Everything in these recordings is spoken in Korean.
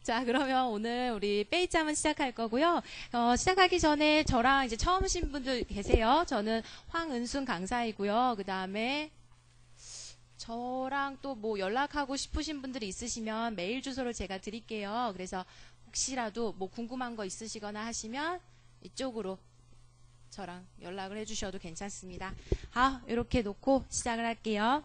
자, 그러면 오늘 우리 빼이짬은 시작할 거고요. 시작하기 전에 저랑 이제 처음 오신 분들 계세요. 저는 황은순 강사이고요. 그 다음에 저랑 또 뭐 연락하고 싶으신 분들이 있으시면 메일 주소를 제가 드릴게요. 그래서 혹시라도 뭐 궁금한 거 있으시거나 하시면 이쪽으로 저랑 연락을 해주셔도 괜찮습니다. 이렇게 놓고 시작을 할게요.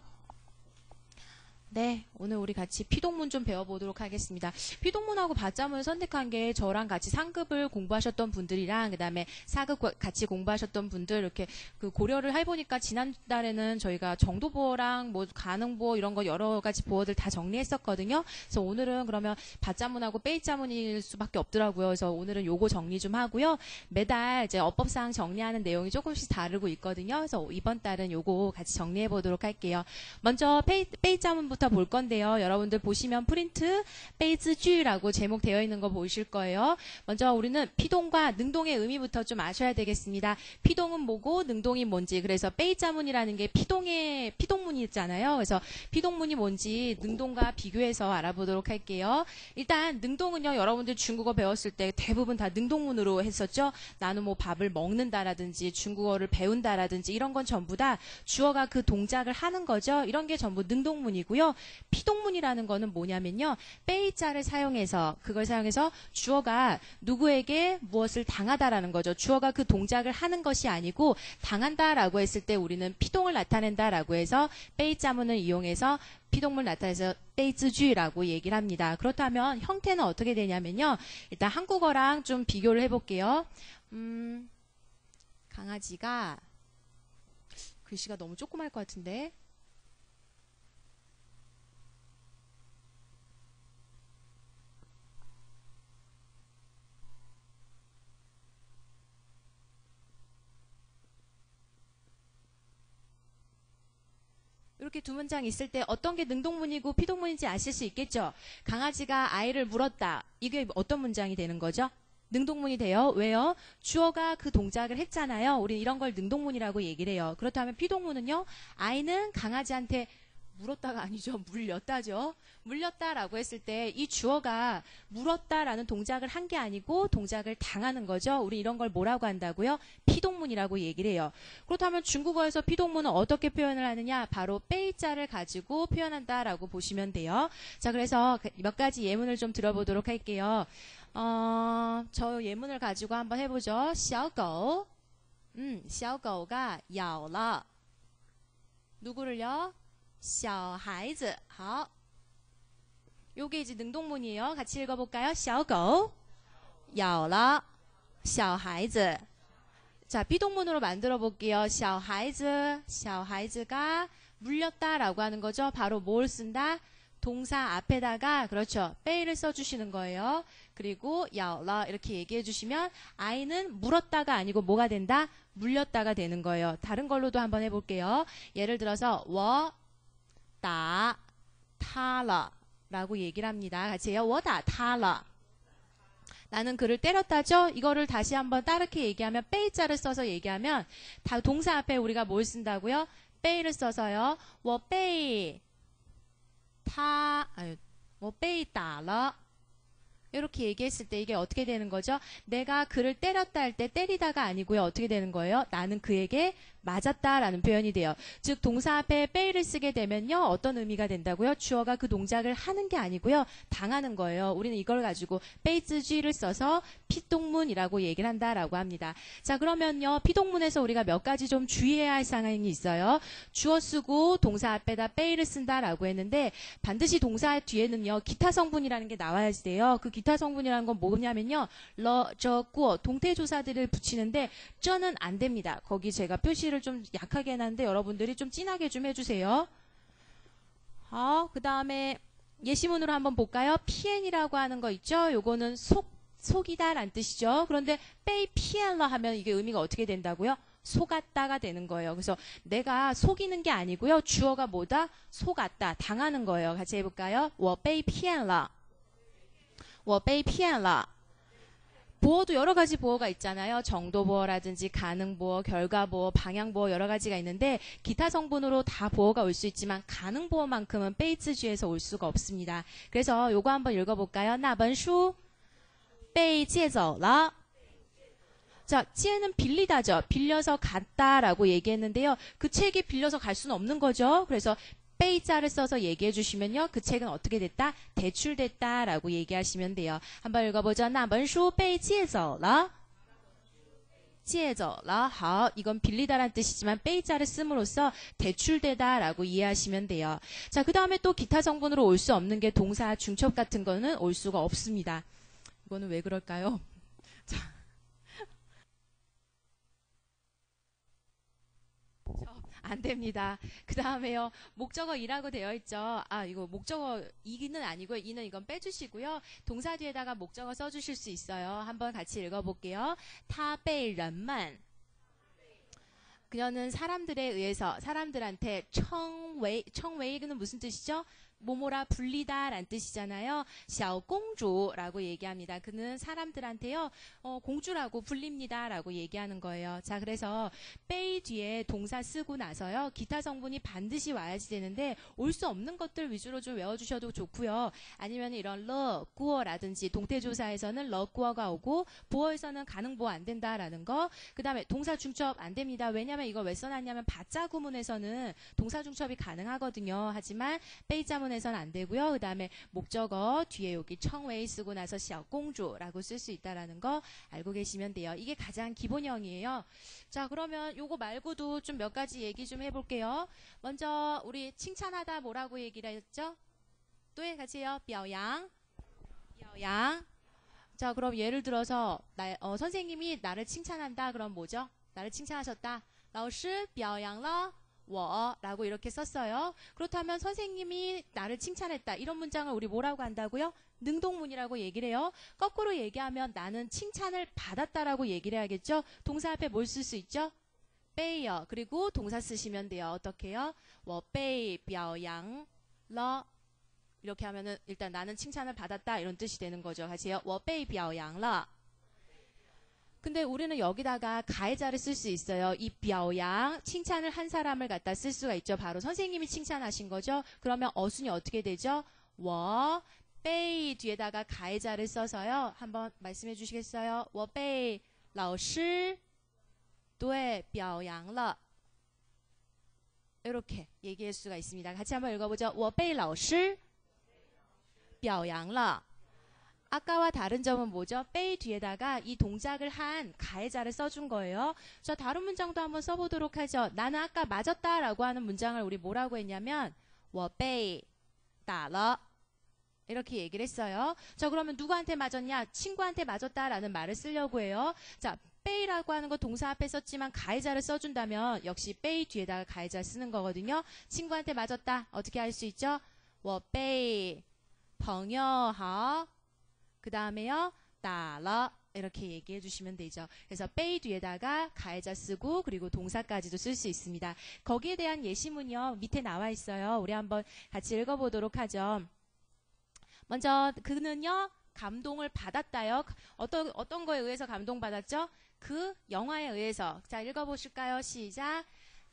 네, 오늘 우리 같이 피동문 좀 배워보도록 하겠습니다. 피동문하고 받자문을 선택한 게 저랑 같이 상급을 공부하셨던 분들이랑 그 다음에 4급 같이 공부하셨던 분들 이렇게 그 고려를 해보니까 지난달에는 저희가 정도보어랑 뭐 가능보어 이런 거 여러 가지 보어들 다 정리했었거든요. 그래서 오늘은 그러면 받자문하고 빼이자문일 수밖에 없더라고요. 그래서 오늘은 요거 정리 좀 하고요. 매달 이제 어법사항 정리하는 내용이 조금씩 다르고 있거든요. 그래서 이번 달은 요거 같이 정리해 보도록 할게요. 먼저 빼이자문부터 볼 건데요. 여러분들 보시면 프린트 페이즈주라고 제목 되어 있는 거 보이실 거예요. 먼저 우리는 피동과 능동의 의미부터 좀 아셔야 되겠습니다. 피동은 뭐고 능동이 뭔지. 그래서 빼이자문이라는 게 피동문이 있잖아요. 그래서 피동문이 뭔지 능동과 비교해서 알아보도록 할게요. 일단 능동은요. 여러분들 중국어 배웠을 때 대부분 다 능동문으로 했었죠. 나는 뭐 밥을 먹는다라든지 중국어를 배운다라든지 이런 건 전부 다 주어가 그 동작을 하는 거죠. 이런 게 전부 능동문이고요. 피동문이라는 거는 뭐냐면요. 빼이자를 사용해서 그걸 사용해서 주어가 누구에게 무엇을 당하다라는 거죠. 주어가 그 동작을 하는 것이 아니고 당한다라고 했을 때 우리는 피동을 나타낸다라고 해서 빼이자문을 이용해서 피동문을 나타내서 빼이즈주라고 얘기를 합니다. 그렇다면 형태는 어떻게 되냐면요. 일단 한국어랑 좀 비교를 해볼게요. 강아지가 글씨가 너무 조그말 것 같은데 이렇게 두 문장 있을 때 어떤 게 능동문이고 피동문인지 아실 수 있겠죠? 강아지가 아이를 물었다. 이게 어떤 문장이 되는 거죠? 능동문이 돼요. 왜요? 주어가 그 동작을 했잖아요. 우리 이런 걸 능동문이라고 얘기를 해요. 그렇다면 피동문은요. 아이는 강아지한테 물었다가 아니죠. 물렸다죠. 물렸다라고 했을 때 이 주어가 물었다라는 동작을 한 게 아니고 동작을 당하는 거죠. 우리 이런 걸 뭐라고 한다고요? 피동문이라고 얘기를 해요. 그렇다면 중국어에서 피동문은 어떻게 표현을 하느냐? 바로 빼이자를 가지고 표현한다라고 보시면 돼요. 자, 그래서 몇 가지 예문을 좀 들어보도록 할게요. 저 예문을 가지고 한번 해보죠. 小狗, 小狗가 咬了 누구를요? 小孩子. 好. 요게 이제 능동문이에요. 같이 읽어볼까요? 小狗咬了小孩子. 자, 비동문으로 만들어 볼게요. 小孩子, 小孩子가 물렸다라고 하는 거죠. 바로 뭘 쓴다? 동사 앞에다가 그렇죠. 빼이를 써주시는 거예요. 그리고 咬了 이렇게 얘기해 주시면 아이는 물었다가 아니고 뭐가 된다? 물렸다가 되는 거예요. 다른 걸로도 한번 해볼게요. 예를 들어서 我打他了라고 얘기를 합니다. 같이 해요. 我打他了 나는 그를 때렸다죠. 이거를 다시 한번 따르게 얘기하면 빼이자를 써서 얘기하면 다 동사 앞에 우리가 뭘 쓴다고요? 빼이를 써서요. 我被打了 이렇게 얘기했을 때 이게 어떻게 되는 거죠? 내가 그를 때렸다 할 때 때리다가 아니고요. 어떻게 되는 거예요? 나는 그에게 맞았다라는 표현이 돼요. 즉 동사 앞에 빼이를 쓰게 되면요. 어떤 의미가 된다고요? 주어가 그 동작을 하는 게 아니고요. 당하는 거예요. 우리는 이걸 가지고 빼이즈쥐를 써서 피동문이라고 얘기를 한다라고 합니다. 자, 그러면요. 피동문에서 우리가 몇 가지 좀 주의해야 할 상황이 있어요. 주어 쓰고 동사 앞에다 빼이를 쓴다라고 했는데 반드시 동사 뒤에는요. 기타 성분이라는 게 나와야지 돼요. 그 기타 성분이라는 건 뭐냐면요. 러, 저, 꾸어 동태조사들을 붙이는데 쩌는 안 됩니다. 거기 제가 표시를 좀 약하게 해놨는데 여러분들이 좀 진하게 좀 해주세요. 그 다음에 예시문으로 한번 볼까요? PN이라고 하는 거 있죠? 요거는 속이다 라는 뜻이죠. 그런데 빼이 PN러 하면 이게 의미가 어떻게 된다고요? 속았다가 되는 거예요. 그래서 내가 속이는 게 아니고요. 주어가 뭐다? 속았다. 당하는 거예요. 같이 해볼까요? 我被骗了我被骗了 보어도 여러 가지 보어가 있잖아요. 정도 보어라든지 가능 보어, 결과 보어, 방향 보어 여러 가지가 있는데 기타 성분으로 다 보어가 올 수 있지만 가능 보어만큼은 베이츠주에서 올 수가 없습니다. 그래서 요거 한번 읽어볼까요? 那本书被借走了. 자, 借는 빌리다죠. 빌려서 갔다라고 얘기했는데요. 그 책이 빌려서 갈 수는 없는 거죠. 그래서 베이자를 써서 얘기해 주시면요. 그 책은 어떻게 됐다? 대출됐다라고 얘기하시면 돼요. 한번 읽어보죠. 那本书被借走了. 借走了. 好, 이건 빌리다란 뜻이지만 베이자를 씀으로써 대출되다라고 이해하시면 돼요. 자, 그 다음에 또 기타 성분으로 올 수 없는 게 동사 중첩 같은 거는 올 수가 없습니다. 이거는 왜 그럴까요? 자. 안 됩니다. 그 다음에요. 목적어 이라고 되어 있죠. 아, 이거 목적어 이는 아니고요. 이는 이건 빼주시고요. 동사 뒤에다가 목적어 써주실 수 있어요. 한번 같이 읽어볼게요. 他被人们 그녀는 사람들에 의해서 사람들한테 청웨이는 무슨 뜻이죠? 뭐뭐라 불리다 란 뜻이잖아요. 小公主라고 얘기합니다. 그는 사람들한테요. 공주라고 불립니다 라고 얘기하는 거예요. 자, 그래서 베이 뒤에 동사 쓰고 나서요. 기타 성분이 반드시 와야지 되는데 올 수 없는 것들 위주로 좀 외워주셔도 좋고요. 아니면 이런 러, 구어라든지 동태조사에서는 러, 구어가 오고 보어에서는 가능 보어 안 된다라는 거. 그 다음에 동사 중첩 안 됩니다. 왜냐면 이걸 왜 써놨냐면 바자 구문에서는 동사 중첩이 가능하거든요. 하지만 베이 자문에서는 안 되고요. 그 다음에 목적어 뒤에 여기 청웨이 쓰고 나서 小公主라고 쓸 수 있다라는 거 알고 계시면 돼요. 이게 가장 기본형이에요. 자, 그러면 요거 말고도 좀 몇 가지 얘기 좀 해볼게요. 먼저 우리 칭찬하다 뭐라고 얘기를 했죠? 또 같이 해요. 表扬. 자, 그럼 예를 들어서 선생님이 나를 칭찬한다. 그럼 뭐죠? 나를 칭찬하셨다. 老师表扬了我라고 이렇게 썼어요. 그렇다면 선생님이 나를 칭찬했다. 이런 문장을 우리 뭐라고 한다고요? 능동문이라고 얘기를 해요. 거꾸로 얘기하면 나는 칭찬을 받았다라고 얘기를 해야겠죠? 동사 앞에 뭘 쓸 수 있죠? 被요. 그리고 동사 쓰시면 돼요. 어떻게 해요? 我被表扬了. 이렇게 하면은 일단 나는 칭찬을 받았다 이런 뜻이 되는 거죠. 같이 해요. 我被表扬了. 근데 우리는 여기다가 가해자를 쓸 수 있어요. 이 表扬 칭찬을 한 사람을 갖다 쓸 수가 있죠. 바로 선생님이 칭찬하신 거죠. 그러면 어순이 어떻게 되죠? 我被 뒤에다가 가해자를 써서요. 한번 말씀해 주시겠어요? 我被老师对表扬了. 이렇게 얘기할 수가 있습니다. 같이 한번 읽어보죠. 我被老师表扬了. 아까와 다른 점은 뭐죠? 베이 뒤에다가 이 동작을 한 가해자를 써준 거예요. 자, 다른 문장도 한번 써보도록 하죠. 나는 아까 맞았다 라고 하는 문장을 우리 뭐라고 했냐면 我被打了 이렇게 얘기를 했어요. 자, 그러면 누구한테 맞았냐? 친구한테 맞았다라는 말을 쓰려고 해요. 자, 베이라고 하는 거 동사 앞에 썼지만 가해자를 써준다면 역시 베이 뒤에다가 가해자 쓰는 거거든요. 친구한테 맞았다. 어떻게 할 수 있죠? 我被朋友好 그 다음에요. 打了 이렇게 얘기해 주시면 되죠. 그래서 베이 뒤에다가 가해자 쓰고 그리고 동사까지도 쓸 수 있습니다. 거기에 대한 예시문요. 밑에 나와 있어요. 우리 한번 같이 읽어보도록 하죠. 먼저 그는요. 감동을 받았다요. 어떤 거에 의해서 감동받았죠? 그 영화에 의해서. 자, 읽어보실까요? 시작.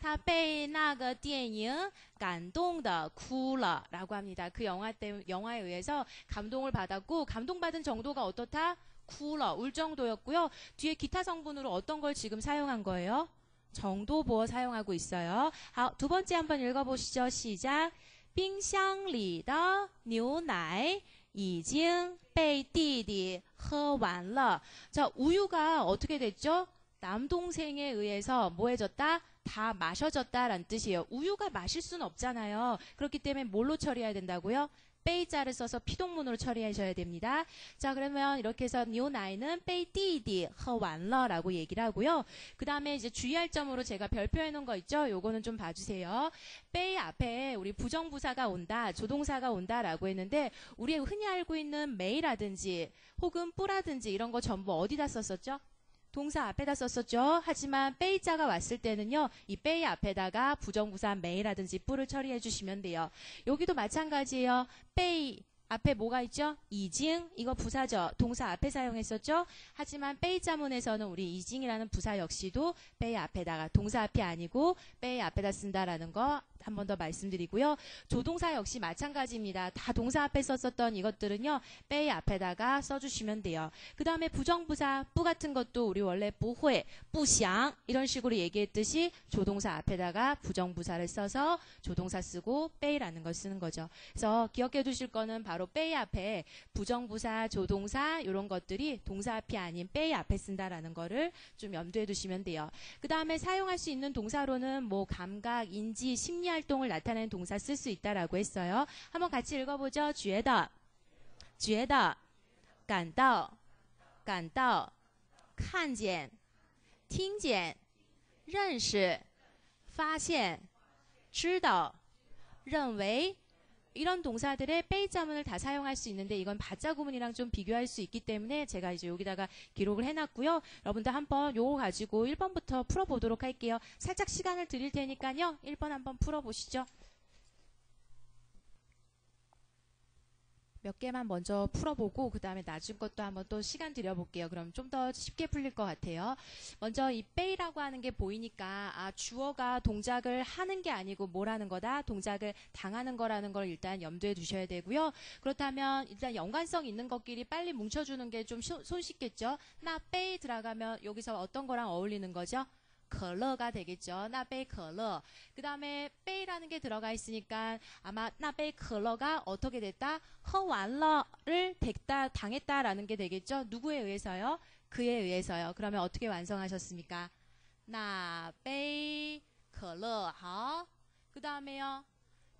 他被那个电影感动的哭了 라고 합니다. 그 영화에 의해서 감동을 받았고 감동받은 정도가 어떻다? 哭了 울 정도였고요. 뒤에 기타 성분으로 어떤 걸 지금 사용한 거예요? 정도 보어 사용하고 있어요. 두 번째 한번 읽어보시죠. 시작. 冰箱里的牛奶已经被弟弟喝完了. 자, 우유가 어떻게 됐죠? 남동생에 의해서 뭐 해졌다? 다 마셔졌다라는 뜻이에요. 우유가 마실 수는 없잖아요. 그렇기 때문에 뭘로 처리해야 된다고요? 베이자를 써서 피동문으로 처리하셔야 됩니다. 자, 그러면 이렇게 해서 뉴나이는 베이디디 허완러라고 얘기를 하고요. 그 다음에 이제 주의할 점으로 제가 별표해 놓은 거 있죠? 요거는 좀 봐주세요. 베이 앞에 우리 부정부사가 온다, 조동사가 온다라고 했는데 우리 흔히 알고 있는 메이라든지 혹은 뿌라든지 이런 거 전부 어디다 썼었죠? 동사 앞에다 썼었죠. 하지만 베이자가 왔을 때는요. 이 베이 앞에다가 부정부사 메이라든지 뿌를 처리해 주시면 돼요. 여기도 마찬가지예요. 베이 앞에 뭐가 있죠? 이징, 이거 부사죠. 동사 앞에 사용했었죠. 하지만 베이 자문에서는 우리 이징이라는 부사 역시도 베이 앞에다가 동사 앞이 아니고 베이 앞에다 쓴다라는 거 한 번 더 말씀드리고요. 조동사 역시 마찬가지입니다. 다 동사 앞에 썼었던 이것들은요. 베이 앞에다가 써주시면 돼요. 그 다음에 부정부사 뿌 같은 것도 우리 원래 부회, 부샹 이런 식으로 얘기했듯이 조동사 앞에다가 부정부사를 써서 조동사 쓰고 베이라는 걸 쓰는 거죠. 그래서 기억해 두실 거는 바로 베이 앞에 부정부사, 조동사 이런 것들이 동사 앞이 아닌 베이 앞에 쓴다라는 거를 좀 염두에 두시면 돼요. 그 다음에 사용할 수 있는 동사로는 뭐 감각, 인지, 심리 활동을 나타내는 동사 쓸 수 있다라고 했어요. 한번 같이 읽어보죠. 觉得,觉得,感到,感到,看见,听见,认识,发现,知道,认为이런 동사들의 베이 자문을 다 사용할 수 있는데 이건 바자 구문이랑 좀 비교할 수 있기 때문에 제가 이제 여기다가 기록을 해놨고요. 여러분들 한번 요거 가지고 1번부터 풀어보도록 할게요. 살짝 시간을 드릴 테니까요. 1번 한번 풀어보시죠. 몇 개만 먼저 풀어보고 그 다음에 나중 것도 한번 또 시간 들여볼게요. 그럼 좀 더 쉽게 풀릴 것 같아요. 먼저 이 베이라고 하는 게 보이니까 주어가 동작을 하는 게 아니고 뭘 하는 거다? 동작을 당하는 거라는 걸 일단 염두에 두셔야 되고요. 그렇다면 일단 연관성 있는 것끼리 빨리 뭉쳐주는 게 좀 손쉽겠죠. 나 베이 들어가면 여기서 어떤 거랑 어울리는 거죠? 可乐가 되겠죠. 那杯可乐. 그 다음에 베이라는 게 들어가 있으니까 아마 那杯可乐가 어떻게 됐다? 喝完了를 됐다, 당했다라는 게 되겠죠. 누구에 의해서요? 그에 의해서요. 그러면 어떻게 완성하셨습니까? 那杯可乐好. 그 다음에요.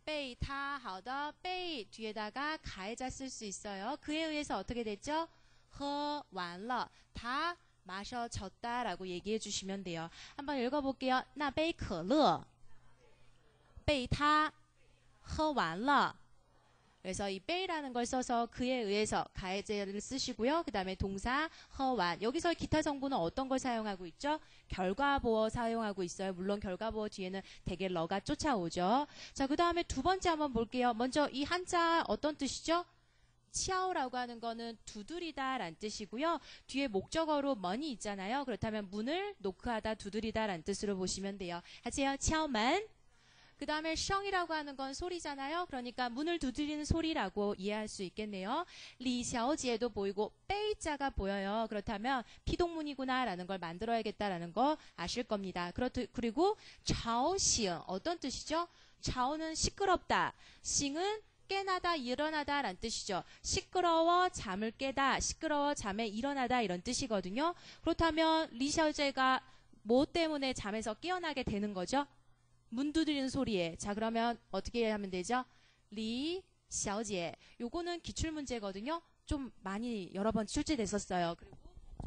被他好的 被 뒤에다가 가해자 쓸 수 있어요. 그에 의해서 어떻게 됐죠? 喝完了다 마셔졌다라고 얘기해 주시면 돼요. 한번 읽어볼게요. 那杯可乐被他喝完了. 그래서 이 베이라는 걸 써서 그에 의해서 가해제를 쓰시고요. 그 다음에 동사 허완. 여기서 기타 성분은 어떤 걸 사용하고 있죠? 결과보어 사용하고 있어요. 물론 결과보어 뒤에는 대개 러가 쫓아오죠. 자, 그 다음에 두 번째 한번 볼게요. 먼저 이 한자 어떤 뜻이죠? 치아오라고 하는 거는 두드리다 라는 뜻이고요. 뒤에 목적어로 먼이 있잖아요. 그렇다면 문을 노크하다, 두드리다 라는 뜻으로 보시면 돼요. 하세요. 치아오만. 그 다음에 셩이라고 하는 건 소리잖아요. 그러니까 문을 두드리는 소리라고 이해할 수 있겠네요. 리샤오지에도 보이고 빼이자가 보여요. 그렇다면 피동문이구나 라는 걸 만들어야겠다라는 거 아실 겁니다. 그리고 자오싱 어떤 뜻이죠? 자오는 시끄럽다. 싱은 깨나다, 일어나다 라는 뜻이죠. 시끄러워, 잠을 깨다, 시끄러워, 잠에 일어나다 이런 뜻이거든요. 그렇다면 리샤오제가 뭐 때문에 잠에서 깨어나게 되는 거죠? 문 두드리는 소리에. 자, 그러면 어떻게 하면 되죠? 리, 샤오지에. 요거는 기출문제거든요. 좀 많이 여러 번 출제됐었어요. 그리고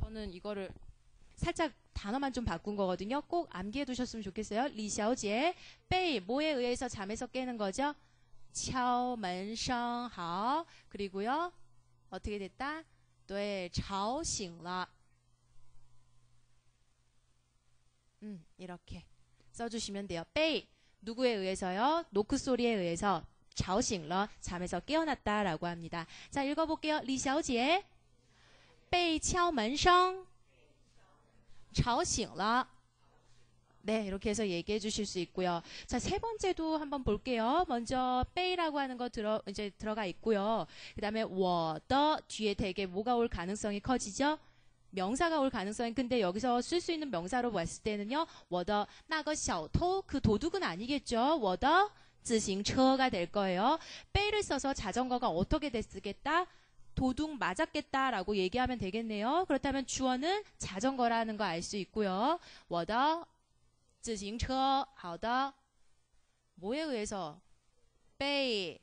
저는 이거를 살짝 단어만 좀 바꾼 거거든요. 꼭 암기해 두셨으면 좋겠어요. 리, 샤오지에. 베이, 뭐에 의해서 잠에서 깨는 거죠? 敲门声好. 그리고요. 어떻게 됐다? 对,吵醒了. 이렇게 써주시면 돼요. 베이 누구에 의해서요? 노크 소리에 의해서 吵醒了 잠에서 깨어났다라고 합니다. 자, 읽어볼게요. 리샤오지에 被敲门声吵醒了. 네, 이렇게 해서 얘기해 주실 수 있고요. 자, 세 번째도 한번 볼게요. 먼저 베이라고 하는 거 이제 들어가 있고요. 그 다음에 我的 뒤에 되게 뭐가 올 가능성이 커지죠? 명사가 올 가능성이 큰데 여기서 쓸 수 있는 명사로 봤을 때는요. 我的那个小偷 그 도둑은 아니겠죠. 我的自行车가 될 거예요. 베이를 써서 자전거가 어떻게 됐겠다? 도둑 맞았겠다라고 얘기하면 되겠네요. 그렇다면 주어는 자전거라는 거 알 수 있고요. 我的自行车好的 뭐에 의해서? 베이.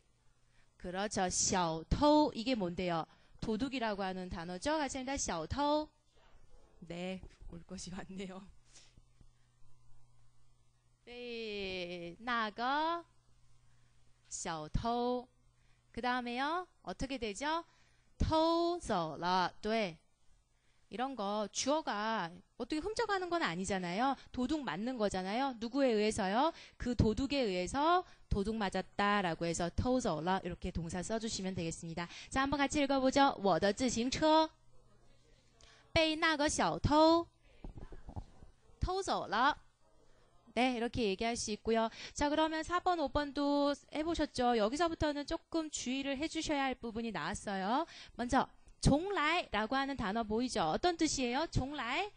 그렇죠. 小偷 이게 뭔데요? 도둑이라고 하는 단어죠. 같이 합니다. 小偷. 네, 올 것이 왔네요. 네, 那个小偷. 그 다음에요. 어떻게 되죠? 偷走了. 네. 이런 거 주어가 어떻게 훔쳐가는 건 아니잖아요. 도둑 맞는 거잖아요. 누구에 의해서요? 그 도둑에 의해서 도둑 맞았다라고 해서 偷走了 이렇게 동사 써주시면 되겠습니다. 자, 한번 같이 읽어보죠. 我的自行车被那个小偷偷走了. 네, 이렇게 얘기할 수 있고요. 자, 그러면 4번, 5번도 해보셨죠? 여기서부터는 조금 주의를 해주셔야 할 부분이 나왔어요. 먼저, 종라이라고 하는 단어 보이죠? 어떤 뜻이에요? 종라이?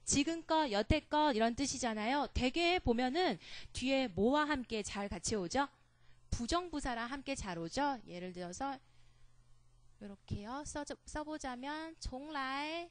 지금껏, 여태껏 이런 뜻이잖아요. 대개 보면은 뒤에 뭐와 함께 잘 같이 오죠? 부정부사랑 함께 잘 오죠? 예를 들어서 이렇게요. 써보자면 종라이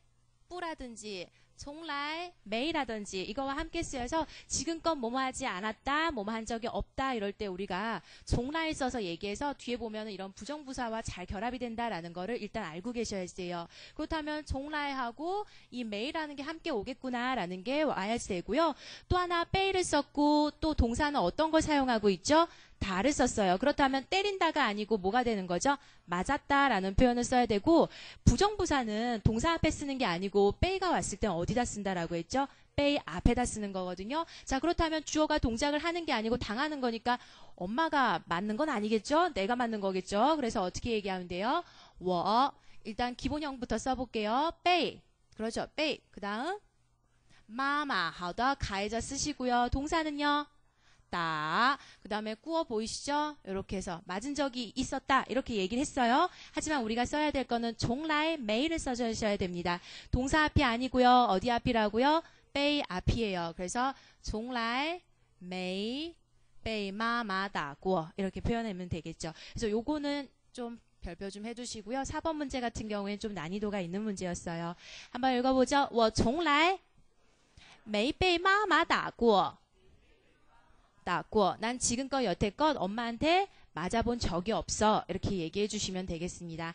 뿌라든지 종라이 메이라든지 이거와 함께 쓰여서 지금껏 뭐뭐 하지 않았다, 뭐뭐 한 적이 없다 이럴 때 우리가 종라이 써서 얘기해서 뒤에 보면은 이런 부정부사와 잘 결합이 된다라는 거를 일단 알고 계셔야 돼요. 그렇다면 종라이하고 이 메이라는 게 함께 오겠구나라는 게 와야지 되고요. 또 하나 빼이를 썼고 또 동사는 어떤 걸 사용하고 있죠? 다를 썼어요. 그렇다면 때린다가 아니고 뭐가 되는 거죠? 맞았다라는 표현을 써야 되고 부정부사는 동사 앞에 쓰는 게 아니고 빼이가 왔을 땐 어디다 쓴다라고 했죠? 빼이 앞에다 쓰는 거거든요. 자, 그렇다면 주어가 동작을 하는 게 아니고 당하는 거니까 엄마가 맞는 건 아니겠죠? 내가 맞는 거겠죠? 그래서 어떻게 얘기하면 돼요? 我 일단 기본형부터 써볼게요. 빼이 그렇죠? 빼이 그 다음 마마 好的 가해자 쓰시고요. 동사는요? 따. 그 다음에 꾸어 보이시죠? 이렇게 해서 맞은 적이 있었다 이렇게 얘기를 했어요. 하지만 우리가 써야 될 거는 종라이 메이를 써주셔야 됩니다. 동사 앞이 아니고요. 어디 앞이라고요? 빼이 앞이에요. 그래서 종라이 메이 빼이 마마다 꾸어 이렇게 표현하면 되겠죠. 그래서 요거는 좀 별표 좀 해두시고요. 4번 문제 같은 경우에는 좀 난이도가 있는 문제였어요. 한번 읽어보죠. 我从来没被妈妈打过 난 지금껏 여태껏 엄마한테 맞아본 적이 없어 이렇게 얘기해 주시면 되겠습니다.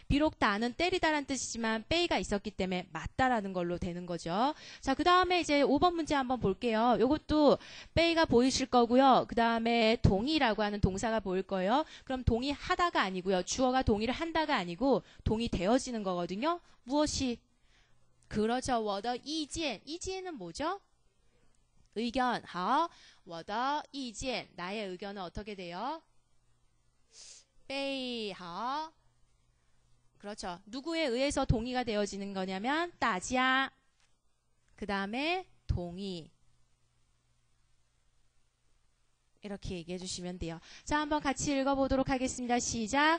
비록 다는 때리다란 뜻이지만 빼이가 있었기 때문에 맞다라는 걸로 되는 거죠. 자, 그 다음에 이제 5번 문제 한번 볼게요. 요것도 빼이가 보이실 거고요. 그 다음에 동의라고 하는 동사가 보일 거예요. 그럼 동의하다가 아니고요. 주어가 동의를 한다가 아니고 동의되어지는 거거든요. 무엇이? 그렇죠. 我的意见 이지엔은 뭐죠? 의견. 我的意见 나의 의견은 어떻게 돼요? 被 그렇죠. 누구에 의해서 동의가 되어지는 거냐면 大家 그 다음에 동의 이렇게 얘기해 주시면 돼요. 자, 한번 같이 읽어보도록 하겠습니다. 시작.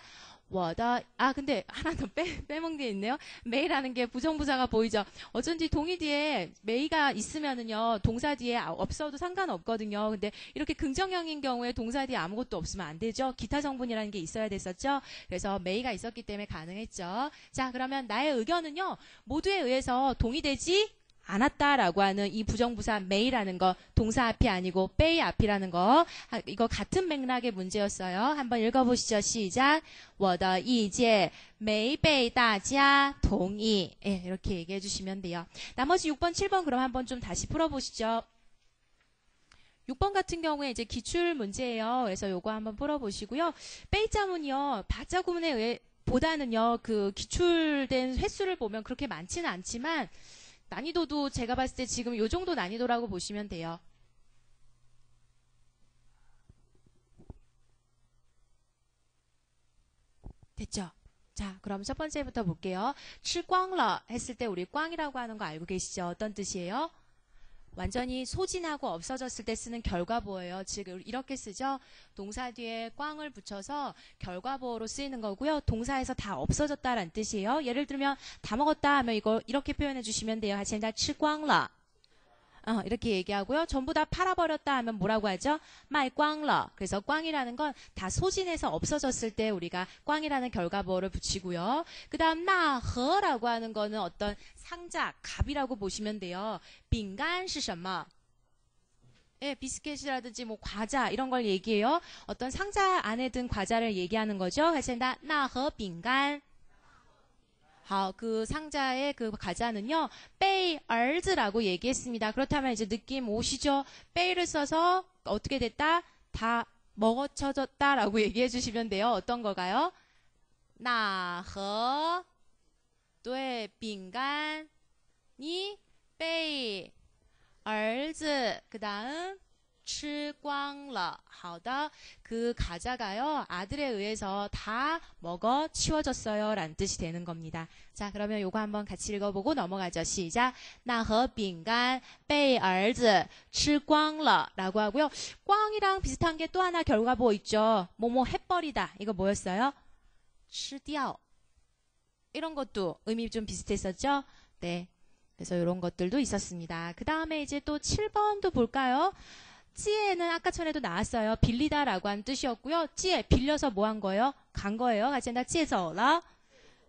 我的 근데 하나 더 빼먹는 게 있네요. 메이라는 게 부정부사가 보이죠. 어쩐지 동의 뒤에 메이가 있으면은요 동사 뒤에 없어도 상관없거든요. 근데 이렇게 긍정형인 경우에 동사 뒤에 아무것도 없으면 안 되죠. 기타 성분이라는 게 있어야 됐었죠. 그래서 메이가 있었기 때문에 가능했죠. 자, 그러면 나의 의견은요 모두에 의해서 동의되지 않았다라고 하는 이 부정부사 메이라는 거 동사 앞이 아니고 빼이 앞이라는 거 이거 같은 맥락의 문제였어요. 한번 읽어보시죠. 시작. 我的意见没被大家同意 이렇게 얘기해 주시면 돼요. 나머지 6번, 7번 그럼 한번 좀 다시 풀어보시죠. 6번 같은 경우에 이제 기출 문제예요. 그래서 요거 한번 풀어보시고요. 빼이자문이요. 바자구문에 의해 보다는요 그 기출된 횟수를 보면 그렇게 많지는 않지만 난이도도 제가 봤을 때 지금 요 정도 난이도라고 보시면 돼요. 됐죠? 자, 그럼 첫 번째부터 볼게요. 吃光了 했을 때 우리 꽝이라고 하는 거 알고 계시죠? 어떤 뜻이에요? 완전히 소진하고 없어졌을 때 쓰는 결과보어예요. 즉 이렇게 쓰죠. 동사 뒤에 꽝을 붙여서 결과보어로 쓰이는 거고요. 동사에서 다 없어졌다라는 뜻이에요. 예를 들면 다 먹었다 하면 이거 이렇게 표현해 주시면 돼요. 现在吃光了 이렇게 얘기하고요. 전부 다 팔아버렸다 하면 뭐라고 하죠? 卖光了 그래서 꽝이라는 건 다 소진해서 없어졌을 때 우리가 꽝이라는 결과보어를 붙이고요. 그 다음 나허라고 하는 거는 어떤 상자, 갑이라고 보시면 돼요. 饼干是什么? 비스켓이라든지 뭐 과자 이런 걸 얘기해요. 어떤 상자 안에 든 과자를 얘기하는 거죠. 现在那盒饼干 그 상자의 그 과자는요, 빼이儿子라고 얘기했습니다. 그렇다면 이제 느낌 오시죠? 빼이를 써서 어떻게 됐다? 다 먹어쳐졌다라고 얘기해 주시면 돼요. 어떤 거가요? 那盒对饼干이 빼이儿子 그 다음 吃光了. 好的. 그 과자가요, 아들에 의해서 다 먹어 치워졌어요. 라는 뜻이 되는 겁니다. 자, 그러면 요거 한번 같이 읽어보고 넘어가죠. 시작. 那盒饼干被儿子吃光了. 라고 하고요. 꽝이랑 비슷한 게 또 하나 결과보 있죠. 뭐뭐 해버리다. 이거 뭐였어요? 吃掉. 이런 것도 의미 좀 비슷했었죠? 네. 그래서 이런 것들도 있었습니다. 그 다음에 이제 또 7번도 볼까요? 찌에는 아까 전에도 나왔어요. 빌리다라고 하는 뜻이었고요. 찌에 빌려서 뭐 한 거예요? 간 거예요. 같이 한다. 찌에서라.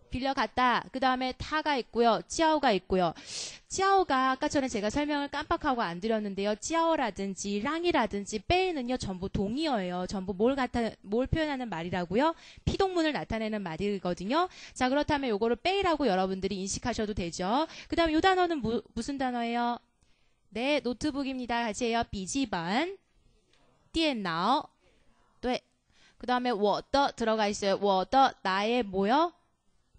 빌려갔다. 그 다음에 타가 있고요. 찌아오가 있고요. 찌아오가 아까 전에 제가 설명을 깜빡하고 안 드렸는데요. 찌아오라든지 랑이라든지 빼이는요. 전부 동의어예요. 전부 뭘 표현하는 말이라고요? 피동문을 나타내는 말이거든요. 자, 그렇다면 요거를 빼이라고 여러분들이 인식하셔도 되죠. 그 다음에 요 단어는 무슨 단어예요? 네, 노트북입니다. 같이 해요. 笔记本, 电脑. 네. 그 다음에 我的 들어가 있어요. 我的 나의 뭐요?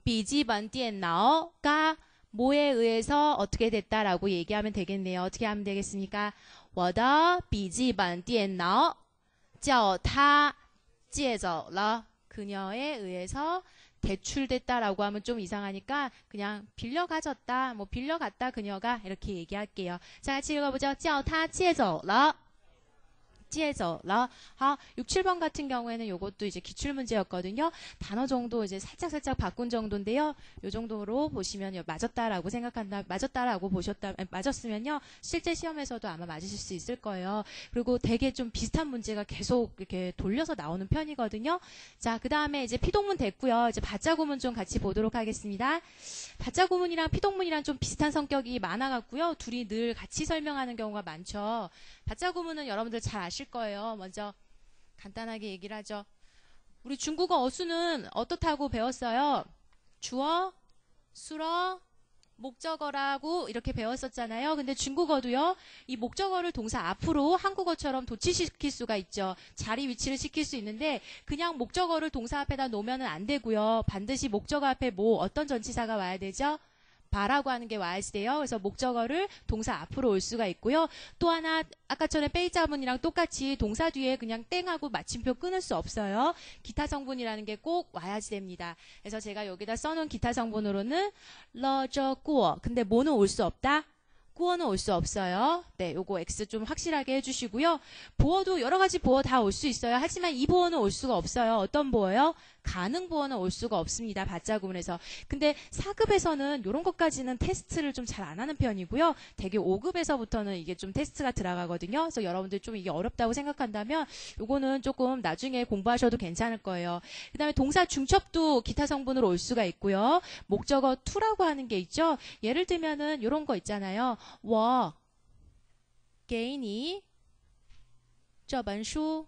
笔记本电脑가 뭐에 의해서 어떻게 됐다라고 얘기하면 되겠네요. 어떻게 하면 되겠습니까? 我的笔记本电脑叫他借走了. 그녀에 의해서 대출됐다라고 하면 좀 이상하니까 그냥 빌려가졌다, 뭐 빌려갔다 그녀가 이렇게 얘기할게요. 자, 같이 읽어보죠. 叫他借走了. 借走了. 6, 7번 같은 경우에는 요것도 이제 기출문제였거든요. 단어 정도 이제 살짝 바꾼 정도인데요. 요 정도로 보시면 맞았다라고 맞았으면요. 실제 시험에서도 아마 맞으실 수 있을 거예요. 그리고 되게 좀 비슷한 문제가 계속 이렇게 돌려서 나오는 편이거든요. 자, 그 다음에 이제 피동문 됐고요. 이제 받자구문 좀 같이 보도록 하겠습니다. 받자구문이랑 피동문이랑 좀 비슷한 성격이 많아갖고요. 둘이 늘 같이 설명하는 경우가 많죠. 받자구문은 여러분들 잘 아실 거예요. 먼저 간단하게 얘기를 하죠. 우리 중국어 어수는 어떻다고 배웠어요? 주어, 수어, 목적어라고 이렇게 배웠었잖아요. 근데 중국어도요. 이 목적어를 동사 앞으로 한국어처럼 도치시킬 수가 있죠. 자리 위치를 시킬 수 있는데 그냥 목적어를 동사 앞에다 놓으면 안 되고요. 반드시 목적어 앞에 어떤 전치사가 와야 되죠? 바라고 하는 게 와야지 돼요. 그래서 목적어를 동사 앞으로 올 수가 있고요. 또 하나 아까 전에 빼이자문이랑 똑같이 동사 뒤에 그냥 땡하고 마침표 끊을 수 없어요. 기타 성분이라는 게 꼭 와야지 됩니다. 그래서 제가 여기다 써놓은 기타 성분으로는 러저 꾸어. 근데 뭐는 올 수 없다? 꾸어는 올 수 없어요. 네, 요거 X 좀 확실하게 해주시고요. 보어도 여러 가지 보어 다 올 수 있어요. 하지만 이 보어는 올 수가 없어요. 어떤 보어요? 가능 보어는 올 수가 없습니다. 받자구문에서. 근데 4급에서는 이런 것까지는 테스트를 좀 잘 안 하는 편이고요. 되게 5급에서부터는 이게 좀 테스트가 들어가거든요. 그래서 여러분들 좀 이게 어렵다고 생각한다면 요거는 조금 나중에 공부하셔도 괜찮을 거예요. 그 다음에 동사 중첩도 기타 성분으로 올 수가 있고요. 목적어 to라고 하는 게 있죠. 예를 들면은 이런 거 있잖아요. 我给你这本书.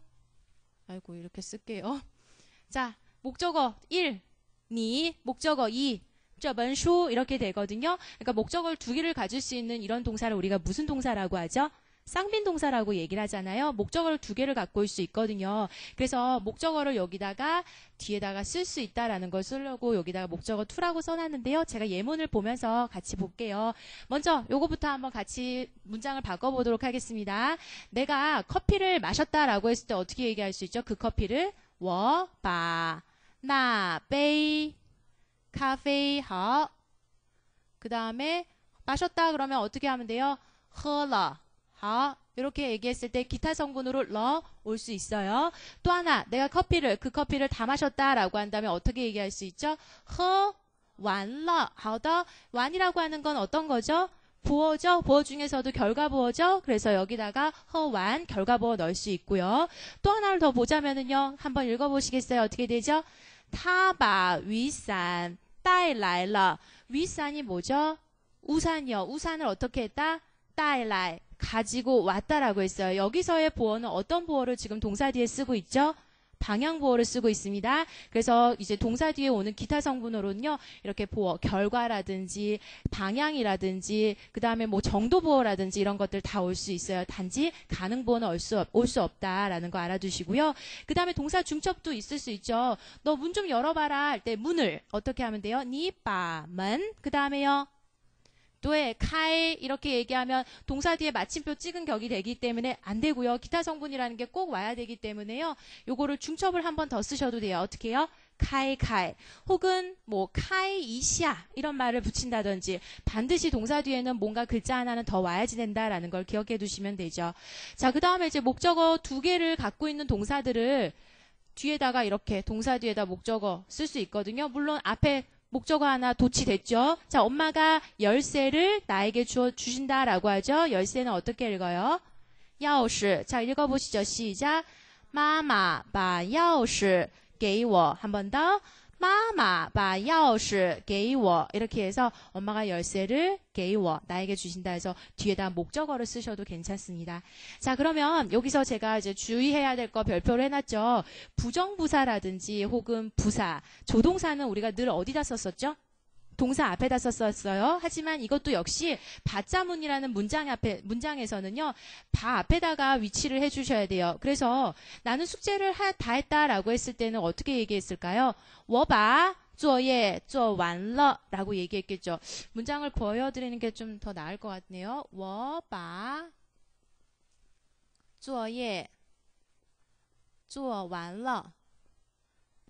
아이고 이렇게 쓸게요. 자, 목적어 1, 니, 목적어 2, 这本书 이렇게 되거든요. 그러니까 목적어를 두 개를 가질 수 있는 이런 동사를 우리가 무슨 동사라고 하죠? 쌍빈 동사라고 얘기를 하잖아요. 목적어를 두 개를 갖고 올 수 있거든요. 그래서 목적어를 여기다가 뒤에다가 쓸 수 있다라는 걸 쓰려고 여기다가 목적어 to라고 써놨는데요. 제가 예문을 보면서 같이 볼게요. 먼저 요거부터 한번 같이 문장을 바꿔보도록 하겠습니다. 내가 커피를 마셨다라고 했을 때 어떻게 얘기할 수 있죠? 그 커피를 我把那杯咖啡好. 그 다음에 마셨다 그러면 어떻게 하면 돼요? 喝了. 이렇게 얘기했을 때 기타 성분으로 러 올 수 있어요. 또 하나 내가 그 커피를 다 마셨다라고 한다면 어떻게 얘기할 수 있죠? 喝完了. 好的. 완이라고 하는 건 어떤 거죠? 보어죠. 보어 중에서도 결과 보어죠. 그래서 여기다가 喝完 결과 보어 넣을 수 있고요. 또 하나를 더 보자면은요. 한번 읽어보시겠어요? 어떻게 되죠? 他把雨伞带来了. 위산이 뭐죠? 우산이요. 우산을 어떻게 했다? 带来 가지고 왔다라고 했어요. 여기서의 보어는 어떤 보어를 지금 동사 뒤에 쓰고 있죠? 방향 보어를 쓰고 있습니다. 그래서 이제 동사 뒤에 오는 기타 성분으로는요. 이렇게 보어, 결과라든지 방향이라든지 그 다음에 뭐 정도 보어라든지 이런 것들 다 올 수 있어요. 단지 가능 보어는 올 수 없다라는 거 알아두시고요. 그 다음에 동사 중첩도 있을 수 있죠. 너 문 좀 열어봐라 할 때 문을 어떻게 하면 돼요? 你把门 그 다음에요. 네, 카이 이렇게 얘기하면 동사 뒤에 마침표 찍은 격이 되기 때문에 안 되고요. 기타 성분이라는 게 꼭 와야 되기 때문에요. 요거를 중첩을 한 번 더 쓰셔도 돼요. 어떻게 해요? 카이 카이 혹은 뭐 카이 이시아 이런 말을 붙인다든지 반드시 동사 뒤에는 뭔가 글자 하나는 더 와야지 된다라는 걸 기억해 두시면 되죠. 자, 그 다음에 이제 목적어 두 개를 갖고 있는 동사들을 뒤에다가 이렇게 동사 뒤에다 목적어 쓸 수 있거든요. 물론 앞에 목적어 하나 도치됐죠. 자, 엄마가 열쇠를 나에게 주신다라고 하죠. 열쇠는 어떻게 읽어요? 钥匙. 자, 읽어보시죠. 시작. 妈妈把钥匙给我. 한 번 더. 妈妈把钥匙给我. 이렇게 해서 엄마가 열쇠를 给我. 나에게 주신다 해서 뒤에다 목적어를 쓰셔도 괜찮습니다. 자, 그러면 여기서 제가 이제 주의해야 될 거 별표를 해놨죠. 부정부사라든지 혹은 부사, 조동사는 우리가 늘 어디다 썼었죠? 동사 앞에다 썼었어요. 하지만 이것도 역시 받자문이라는 문장에서는요, 바 앞에다가 위치를 해주셔야 돼요. 그래서 나는 숙제를 다 했다라고 했을 때는 어떻게 얘기했을까요? 我把作业做完了라고 얘기했겠죠. 문장을 보여드리는 게 좀 더 나을 것 같네요. 我把作业做完了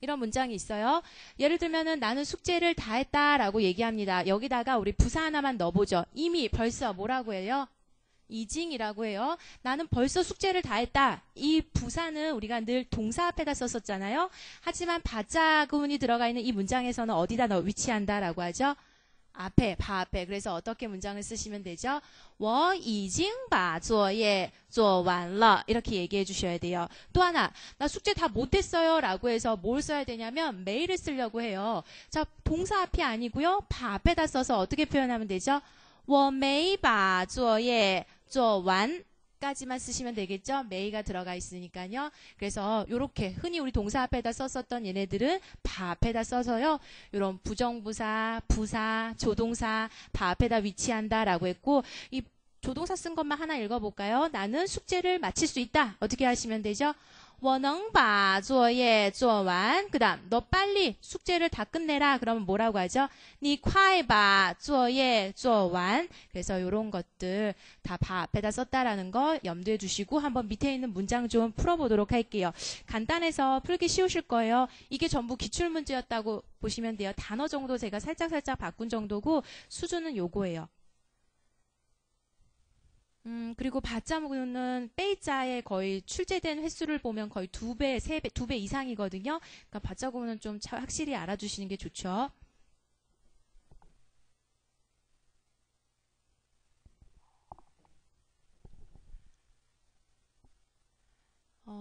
이런 문장이 있어요. 예를 들면은 나는 숙제를 다 했다라고 얘기합니다. 여기다가 우리 부사 하나만 넣어보죠. 이미 벌써 뭐라고 해요? 이징이라고 해요. 나는 벌써 숙제를 다 했다. 이 부사는 우리가 늘 동사 앞에다 썼었잖아요. 하지만 받자구문이 들어가 있는 이 문장에서는 어디다 위치한다라고 하죠? 앞에, 바 앞에. 그래서 어떻게 문장을 쓰시면 되죠? 我已经把作业做完了 이렇게 얘기해 주셔야 돼요. 또 하나, 나 숙제 다 못했어요 라고 해서 뭘 써야 되냐면 메일을 쓰려고 해요. 자, 동사 앞이 아니고요. 바 앞에다 써서 어떻게 표현하면 되죠? 我没把作业做完 까지만 쓰시면 되겠죠? 메이가 들어가 있으니까요. 그래서 이렇게 흔히 우리 동사 앞에다 썼었던 얘네들은 바 앞에다 써서요. 이런 부정부사, 부사, 조동사 바 앞에다 위치한다라고 했고 이 조동사 쓴 것만 하나 읽어볼까요? 나는 숙제를 마칠 수 있다. 어떻게 하시면 되죠? 我能把作业做完. 그 다음 너 빨리 숙제를 다 끝내라. 그러면 뭐라고 하죠? 你快把作业做完. 그래서 이런 것들 다 바 앞에다 썼다라는 거 염두에 두시고 한번 밑에 있는 문장 좀 풀어보도록 할게요. 간단해서 풀기 쉬우실 거예요. 이게 전부 기출문제였다고 보시면 돼요. 단어 정도 제가 살짝 바꾼 정도고 수준은 요거예요. 그리고 받자문은 빼자에 거의 출제된 횟수를 보면 거의 2배, 3배, 2배 이상이거든요. 그러니까 받자문은 좀 확실히 알아두시는 게 좋죠.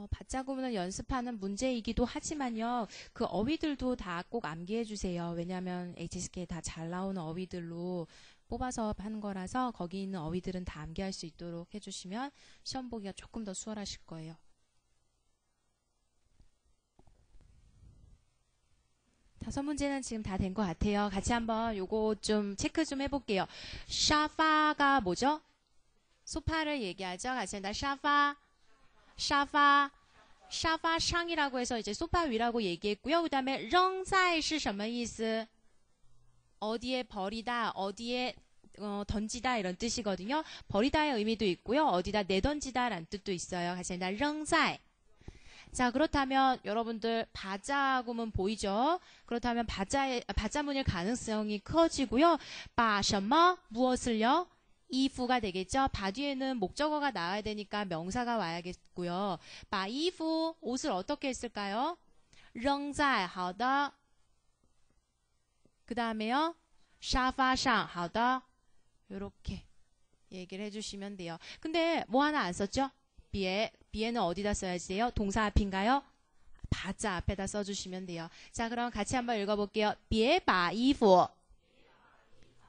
받자구문을 연습하는 문제이기도 하지만요. 그 어휘들도 다 꼭 암기해 주세요. 왜냐하면 HSK에 다 잘 나오는 어휘들로 뽑아서 하는 거라서 거기 있는 어휘들은 다 암기할 수 있도록 해주시면 시험 보기가 조금 더 수월하실 거예요. 다섯 문제는 지금 다 된 것 같아요. 같이 한번 요거 좀 체크 좀 해볼게요. 샤파가 뭐죠? 소파를 얘기하죠. 같이 한다. 샤파, 샤파, 샤파상이라고 해서 이제 소파 위라고 얘기했고요. 그 다음에 扔在是什么意思? 어디에 버리다, 어디에 던지다 이런 뜻이거든요. 버리다의 의미도 있고요. 어디다 내던지다 라는 뜻도 있어요. 같이 한다. 扔在. 자, 그렇다면 여러분들 받자구문 보이죠? 그렇다면 받자문일 가능성이 커지고요. 把什么 무엇을요? 이프가 되겠죠. 바 뒤에는 목적어가 나와야 되니까 명사가 와야겠고요. 把衣服 옷을 어떻게 했을까요? 扔在好的. 그 다음에요. 沙发上好的. 요렇게 얘기를 해주시면 돼요. 근데 뭐 하나 안 썼죠? 비에는 어디다 써야지 돼요? 동사 앞인가요? 바자 앞에다 써주시면 돼요. 자, 그럼 같이 한번 읽어볼게요. 别把衣服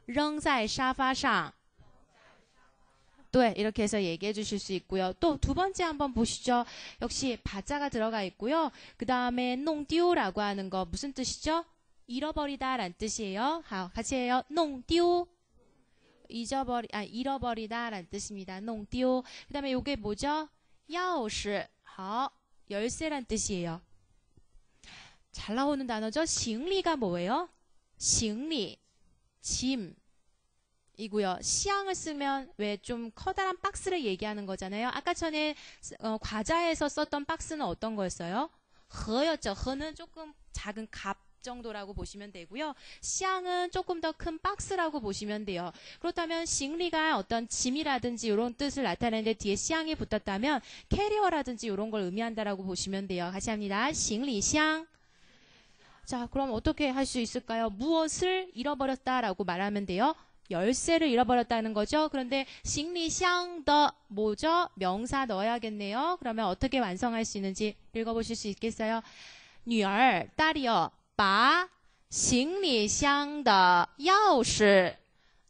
扔在沙发上. 네, 이렇게 해서 얘기해 주실 수 있고요. 또 두 번째 한번 보시죠. 역시 바자가 들어가 있고요. 그 다음에 농丢라고 하는 거 무슨 뜻이죠? 잃어버리다 라는 뜻이에요. 같이 해요. 농丢. 잃어버리다 라는 뜻입니다. 농丢. 그 다음에 요게 뭐죠? 钥匙. 열쇠란 뜻이에요. 잘 나오는 단어죠? 行李가 뭐예요? 行李. 짐. 이고요. 시향을 쓰면 왜 좀 커다란 박스를 얘기하는 거잖아요. 아까 전에 과자에서 썼던 박스는 어떤 거였어요? 허였죠. 허는 조금 작은 갑 정도라고 보시면 되고요. 시향은 조금 더 큰 박스라고 보시면 돼요. 그렇다면 싱리가 어떤 짐이라든지 이런 뜻을 나타내는데 뒤에 시향이 붙었다면 캐리어라든지 이런 걸 의미한다라고 보시면 돼요. 같이 합니다. 싱리샹. 자, 그럼 어떻게 할 수 있을까요? 무엇을 잃어버렸다라고 말하면 돼요. 열쇠를 잃어버렸다는 거죠. 그런데 싱리샹더 뭐죠? 명사 넣어야겠네요. 그러면 어떻게 완성할 수 있는지 읽어보실 수 있겠어요? 女儿, 딸이요. 把行李箱的钥匙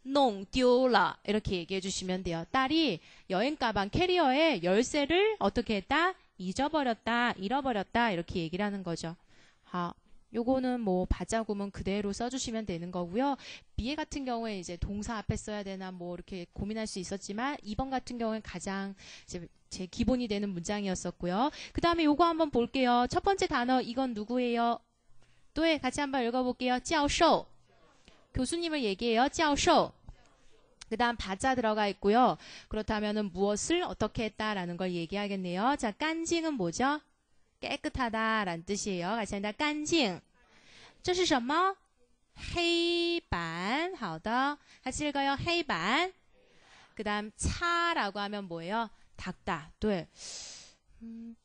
弄丢了. 이렇게 얘기해 주시면 돼요. 딸이 여행 가방 캐리어에 열쇠를 어떻게 했다? 잊어버렸다, 잃어버렸다 이렇게 얘기를 하는 거죠. 요거는 뭐 바자구문 그대로 써주시면 되는 거고요. 비에 같은 경우에 이제 동사 앞에 써야 되나 뭐 이렇게 고민할 수 있었지만 2번 같은 경우엔 가장 이제 제 기본이 되는 문장이었었고요. 그 다음에 요거 한번 볼게요. 첫 번째 단어 이건 누구예요? 또 같이 한번 읽어볼게요. 教授. 교수님을 얘기해요. 教授. 그 다음 바자 들어가 있고요. 그렇다면은 무엇을 어떻게 했다라는 걸 얘기하겠네요. 자, 깐징은 뭐죠? 깨끗하다라는 뜻이에요. 같이 합니다. 干净. 这是什么? 黑板. 好的. 같이 읽어요. 黑板. 그 다음 차라고 하면 뭐예요? 닦다. 네.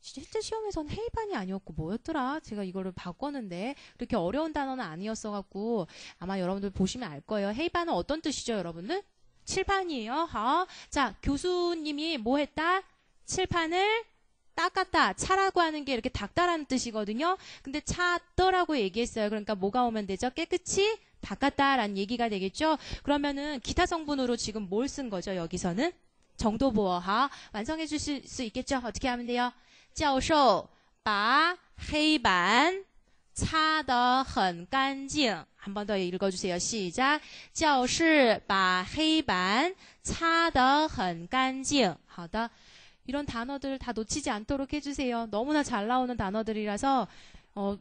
실제 시험에서는黑板이 아니었고 뭐였더라? 제가 이거를 바꿨는데 그렇게 어려운 단어는 아니었어갖고 아마 여러분들 보시면 알 거예요. 黑板은 어떤 뜻이죠, 여러분들? 칠판이에요. 자, 교수님이 뭐 했다? 칠판을 닦았다. 차라고 하는 게 이렇게 닦다라는 뜻이거든요. 근데 차더라고 얘기했어요. 그러니까 뭐가 오면 되죠? 깨끗이 닦았다라는 얘기가 되겠죠. 그러면은 기타 성분으로 지금 뭘 쓴 거죠? 여기서는 정도보어. 완성해 주실 수 있겠죠? 어떻게 하면 돼요? 教授把黑板擦得很干净. 한 번 더 읽어주세요. 시작. 教室把黑板擦得很干净. 好的. 이런 단어들 다 놓치지 않도록 해주세요. 너무나 잘 나오는 단어들이라서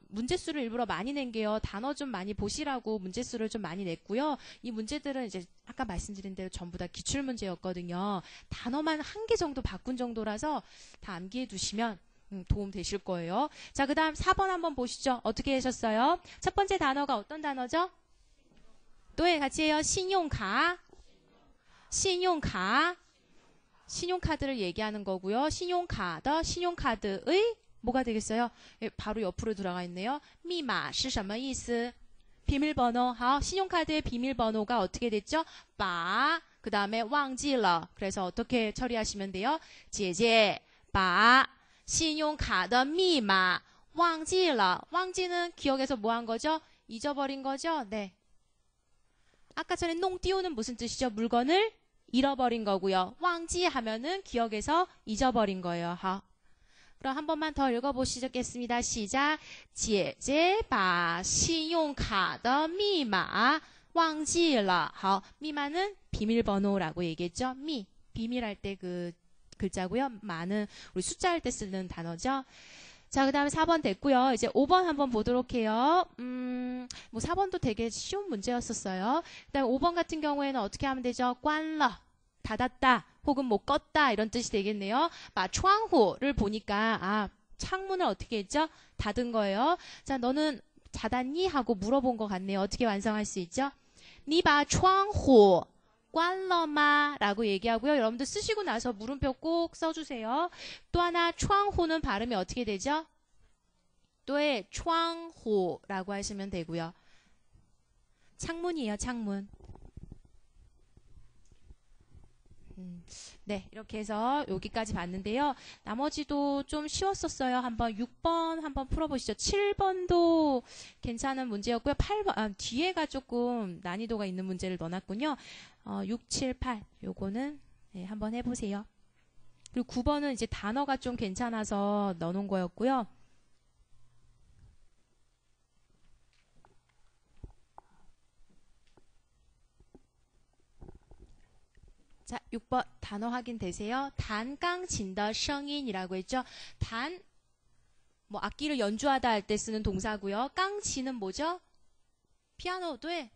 문제수를 일부러 많이 낸 게요. 단어 좀 많이 보시라고 문제수를 좀 많이 냈고요. 이 문제들은 이제 아까 말씀드린 대로 전부 다 기출문제였거든요. 단어만 한 개 정도 바꾼 정도라서 다 암기해 두시면 도움 되실 거예요. 자, 그 다음 4번 한번 보시죠. 어떻게 하셨어요? 첫 번째 단어가 어떤 단어죠? 또 같이 해요. 신용카. 신용카. 신용카드를 얘기하는 거고요. 신용카드, 신용카드의 뭐가 되겠어요? 바로 옆으로 들어가 있네요. 미마, 是什么意思? 비밀번호. 신용카드의 비밀번호가 어떻게 됐죠? 바, 그 다음에 忘记了. 그래서 어떻게 처리하시면 돼요? 姐姐, 바, 신용카드 미마, 忘记了. 忘记는 기억에서 뭐 한 거죠? 잊어버린 거죠? 네. 아까 전에 농 띄우는 무슨 뜻이죠? 물건을 잃어버린 거고요. 忘记 하면은 기억에서 잊어버린 거예요. 그럼 한 번만 더 읽어보시겠습니다. 시작. 姐姐把信用卡的密码忘记了. 好, 미마는 비밀번호라고 얘기했죠. 비밀할 때 그 글자고요. 마는 우리 숫자 할 때 쓰는 단어죠. 자, 그 다음에 4번 됐고요. 이제 5번 한번 보도록 해요. 뭐 4번도 되게 쉬운 문제였었어요. 그 다음에 5번 같은 경우에는 어떻게 하면 되죠? 关了, 닫았다, 혹은 뭐 껐다 이런 뜻이 되겠네요.窗户를 보니까 창문을 어떻게 했죠? 닫은 거예요. 자, 너는 닫았니? 하고 물어본 것 같네요. 어떻게 완성할 수 있죠? 你把窗户关了吗? 라고 얘기하고요. 여러분들 쓰시고 나서 물음표 꼭 써주세요. 또 하나, 窗户는 발음이 어떻게 되죠? 또의 窗户라고 하시면 되고요. 창문이에요, 창문. 네, 이렇게 해서 여기까지 봤는데요. 나머지도 좀 쉬웠었어요. 한번 6번 한번 풀어보시죠. 7번도 괜찮은 문제였고요. 8번, 뒤에가 조금 난이도가 있는 문제를 넣어놨군요. 6, 7, 8 요거는 네, 한번 해보세요. 그리고 9번은 이제 단어가 좀 괜찮아서 넣어놓은 거였고요. 자, 6번 단어 확인되세요? 단깡친더 성인이라고 했죠. 단, 뭐 악기를 연주하다 할 때 쓰는 동사고요. 깡치는 뭐죠? 피아노도에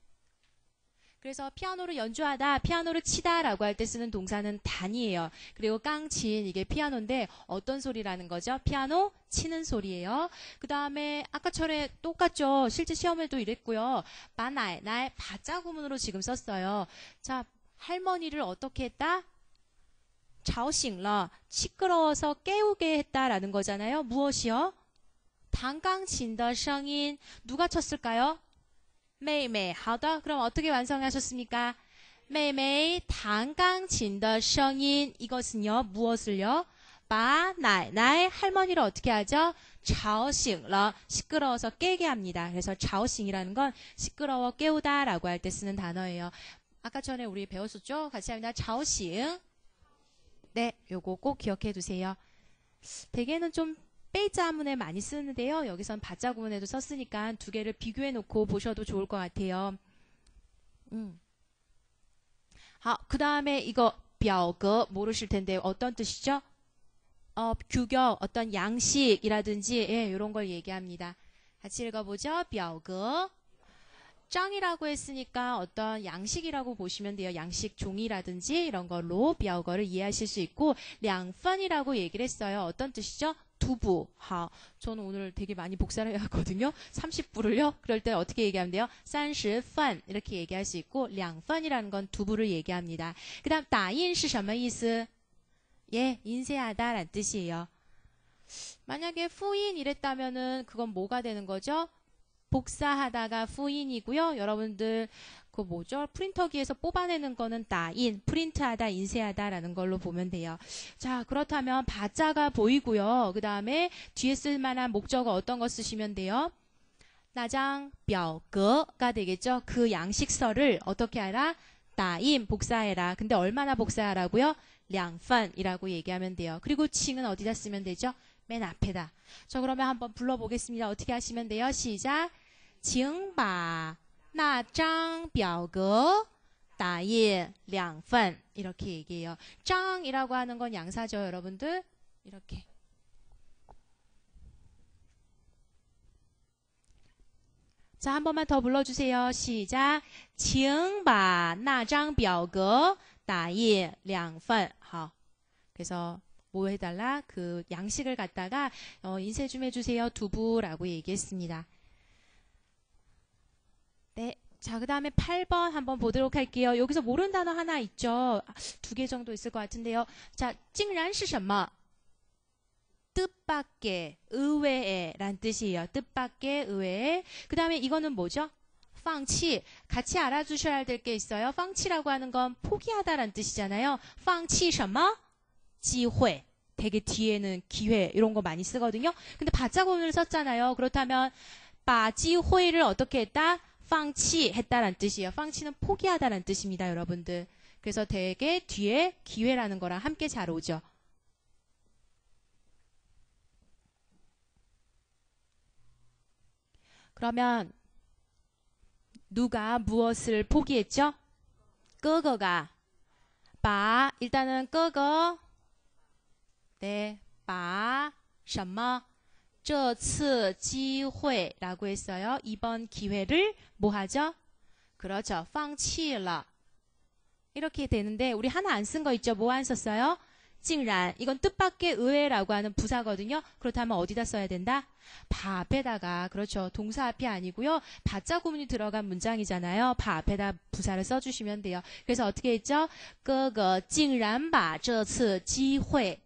그래서 피아노를 연주하다, 피아노를 치다라고 할 때 쓰는 동사는 단이에요. 그리고 깡친, 이게 피아노인데 어떤 소리라는 거죠? 피아노 치는 소리예요. 그 다음에 아까처럼 똑같죠. 실제 시험에도 이랬고요. 바나이, 나의 바자 구문으로 지금 썼어요. 자, 할머니를 어떻게 했다? 吵醒了, 시끄러워서 깨우게 했다라는 거잖아요. 무엇이요? 弹钢琴的声音, 누가 쳤을까요? 妹妹, 好的, 그럼 어떻게 완성하셨습니까? 妹妹弹钢琴的声音, 이것은요, 무엇을요? 바, 나의 할머니를 어떻게 하죠? 吵醒了, 시끄러워서 깨게 합니다. 그래서 吵醒이라는 건 시끄러워 깨우다 라고 할 때 쓰는 단어예요. 아까 전에 우리 배웠었죠? 같이 합니다. 吵醒. 네, 요거 꼭 기억해 두세요. 대개는 좀 빼자문에 많이 쓰는데요. 여기선 바자 구문에도 썼으니까 두 개를 비교해 놓고 보셔도 좋을 것 같아요. 그 다음에 이거 表格 모르실 텐데 어떤 뜻이죠? 규격, 어떤 양식이라든지 예, 이런 걸 얘기합니다. 같이 읽어보죠. 表格 짱이라고 했으니까 어떤 양식이라고 보시면 돼요. 양식 종이라든지 이런 걸로 表格를 이해하실 수 있고 2分이라고 얘기를 했어요. 어떤 뜻이죠? 두부. 저는 오늘 되게 많이 복사를 해왔거든요. 30부를요. 그럴 때 어떻게 얘기하면 돼요? 30분 이렇게 얘기할 수 있고 2分이라는 건 두부를 얘기합니다. 그 다음 打印是什么意思? 예, 인쇄하다 라는 뜻이에요. 만약에 후인 이랬다면은 그건 뭐가 되는 거죠? 복사하다가 후인이고요. 여러분들 그 뭐죠? 프린터기에서 뽑아내는 거는 따인, 프린트하다, 인쇄하다라는 걸로 보면 돼요. 자, 그렇다면 바자가 보이고요. 그 다음에 뒤에 쓸 만한 목적어 어떤 거 쓰시면 돼요? 나장, 表格가 되겠죠. 그 양식서를 어떻게 하라? 따인, 복사해라. 근데 얼마나 복사하라고요? 2分이라고 얘기하면 돼요. 그리고 칭은 어디다 쓰면 되죠? 맨 앞에다. 자, 그러면 한번 불러보겠습니다. 어떻게 하시면 돼요? 시작. 请把那张表格打印2份 이렇게 얘기해요. 짱이라고 하는 건 양사죠, 여러분들. 이렇게. 자, 한 번만 더 불러주세요. 시작. 请把那张表格打印2份. 好. 그래서 뭐 해달라? 그 양식을 갖다가 인쇄 좀 해주세요. 두부라고 얘기했습니다. 네. 자, 그 다음에 8번 한번 보도록 할게요. 여기서 모르는 단어 하나 있죠. 2개 정도 있을 것 같은데요. 자, 竟然是什么? 뜻밖의, 의외의 란 뜻이에요. 뜻밖의, 의외의. 그 다음에 이거는 뭐죠? 放弃. 같이 알아주셔야 될 게 있어요. 放弃라고 하는 건 포기하다란 뜻이잖아요. 放弃什么? 机会. 되게 뒤에는 기회 이런 거 많이 쓰거든요. 근데 바자구문을 썼잖아요. 그렇다면 把机会를 어떻게 했다? 放弃 했다란 뜻이에요. 放弃는 포기하다란 뜻입니다, 여러분들. 그래서 되게 뒤에 기회라는 거랑 함께 잘 오죠. 그러면 누가 무엇을 포기했죠? 哥哥가 把 일단은 哥哥 네, 把什么这次机会라고 했어요. 이번 기회를 뭐 하죠? 그렇죠. 放弃了 이렇게 되는데 우리 하나 안 쓴 거 있죠? 뭐 안 썼어요? 竟然 이건 뜻밖의 의외라고 하는 부사거든요. 그렇다면 어디다 써야 된다? 바 앞에다가 그렇죠. 동사 앞이 아니고요. 바자 구문이 들어간 문장이잖아요. 바 앞에다 부사를 써주시면 돼요. 그래서 어떻게 했죠? 哥哥竟然把这次机会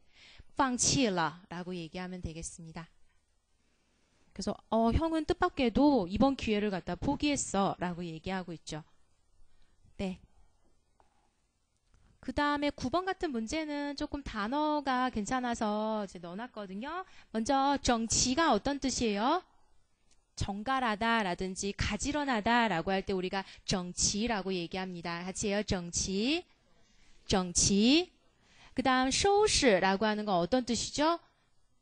放弃了 라고 얘기하면 되겠습니다. 그래서 형은 뜻밖에도 이번 기회를 갖다 포기했어 라고 얘기하고 있죠. 네. 그 다음에 9번 같은 문제는 조금 단어가 괜찮아서 이제 넣어놨거든요. 먼저 정치가 어떤 뜻이에요? 정갈하다 라든지 가지런하다 라고 할 때 우리가 정치라고 얘기합니다. 같이 해요. 정치. 정치. 그 다음 收拾라고 하는 건 어떤 뜻이죠?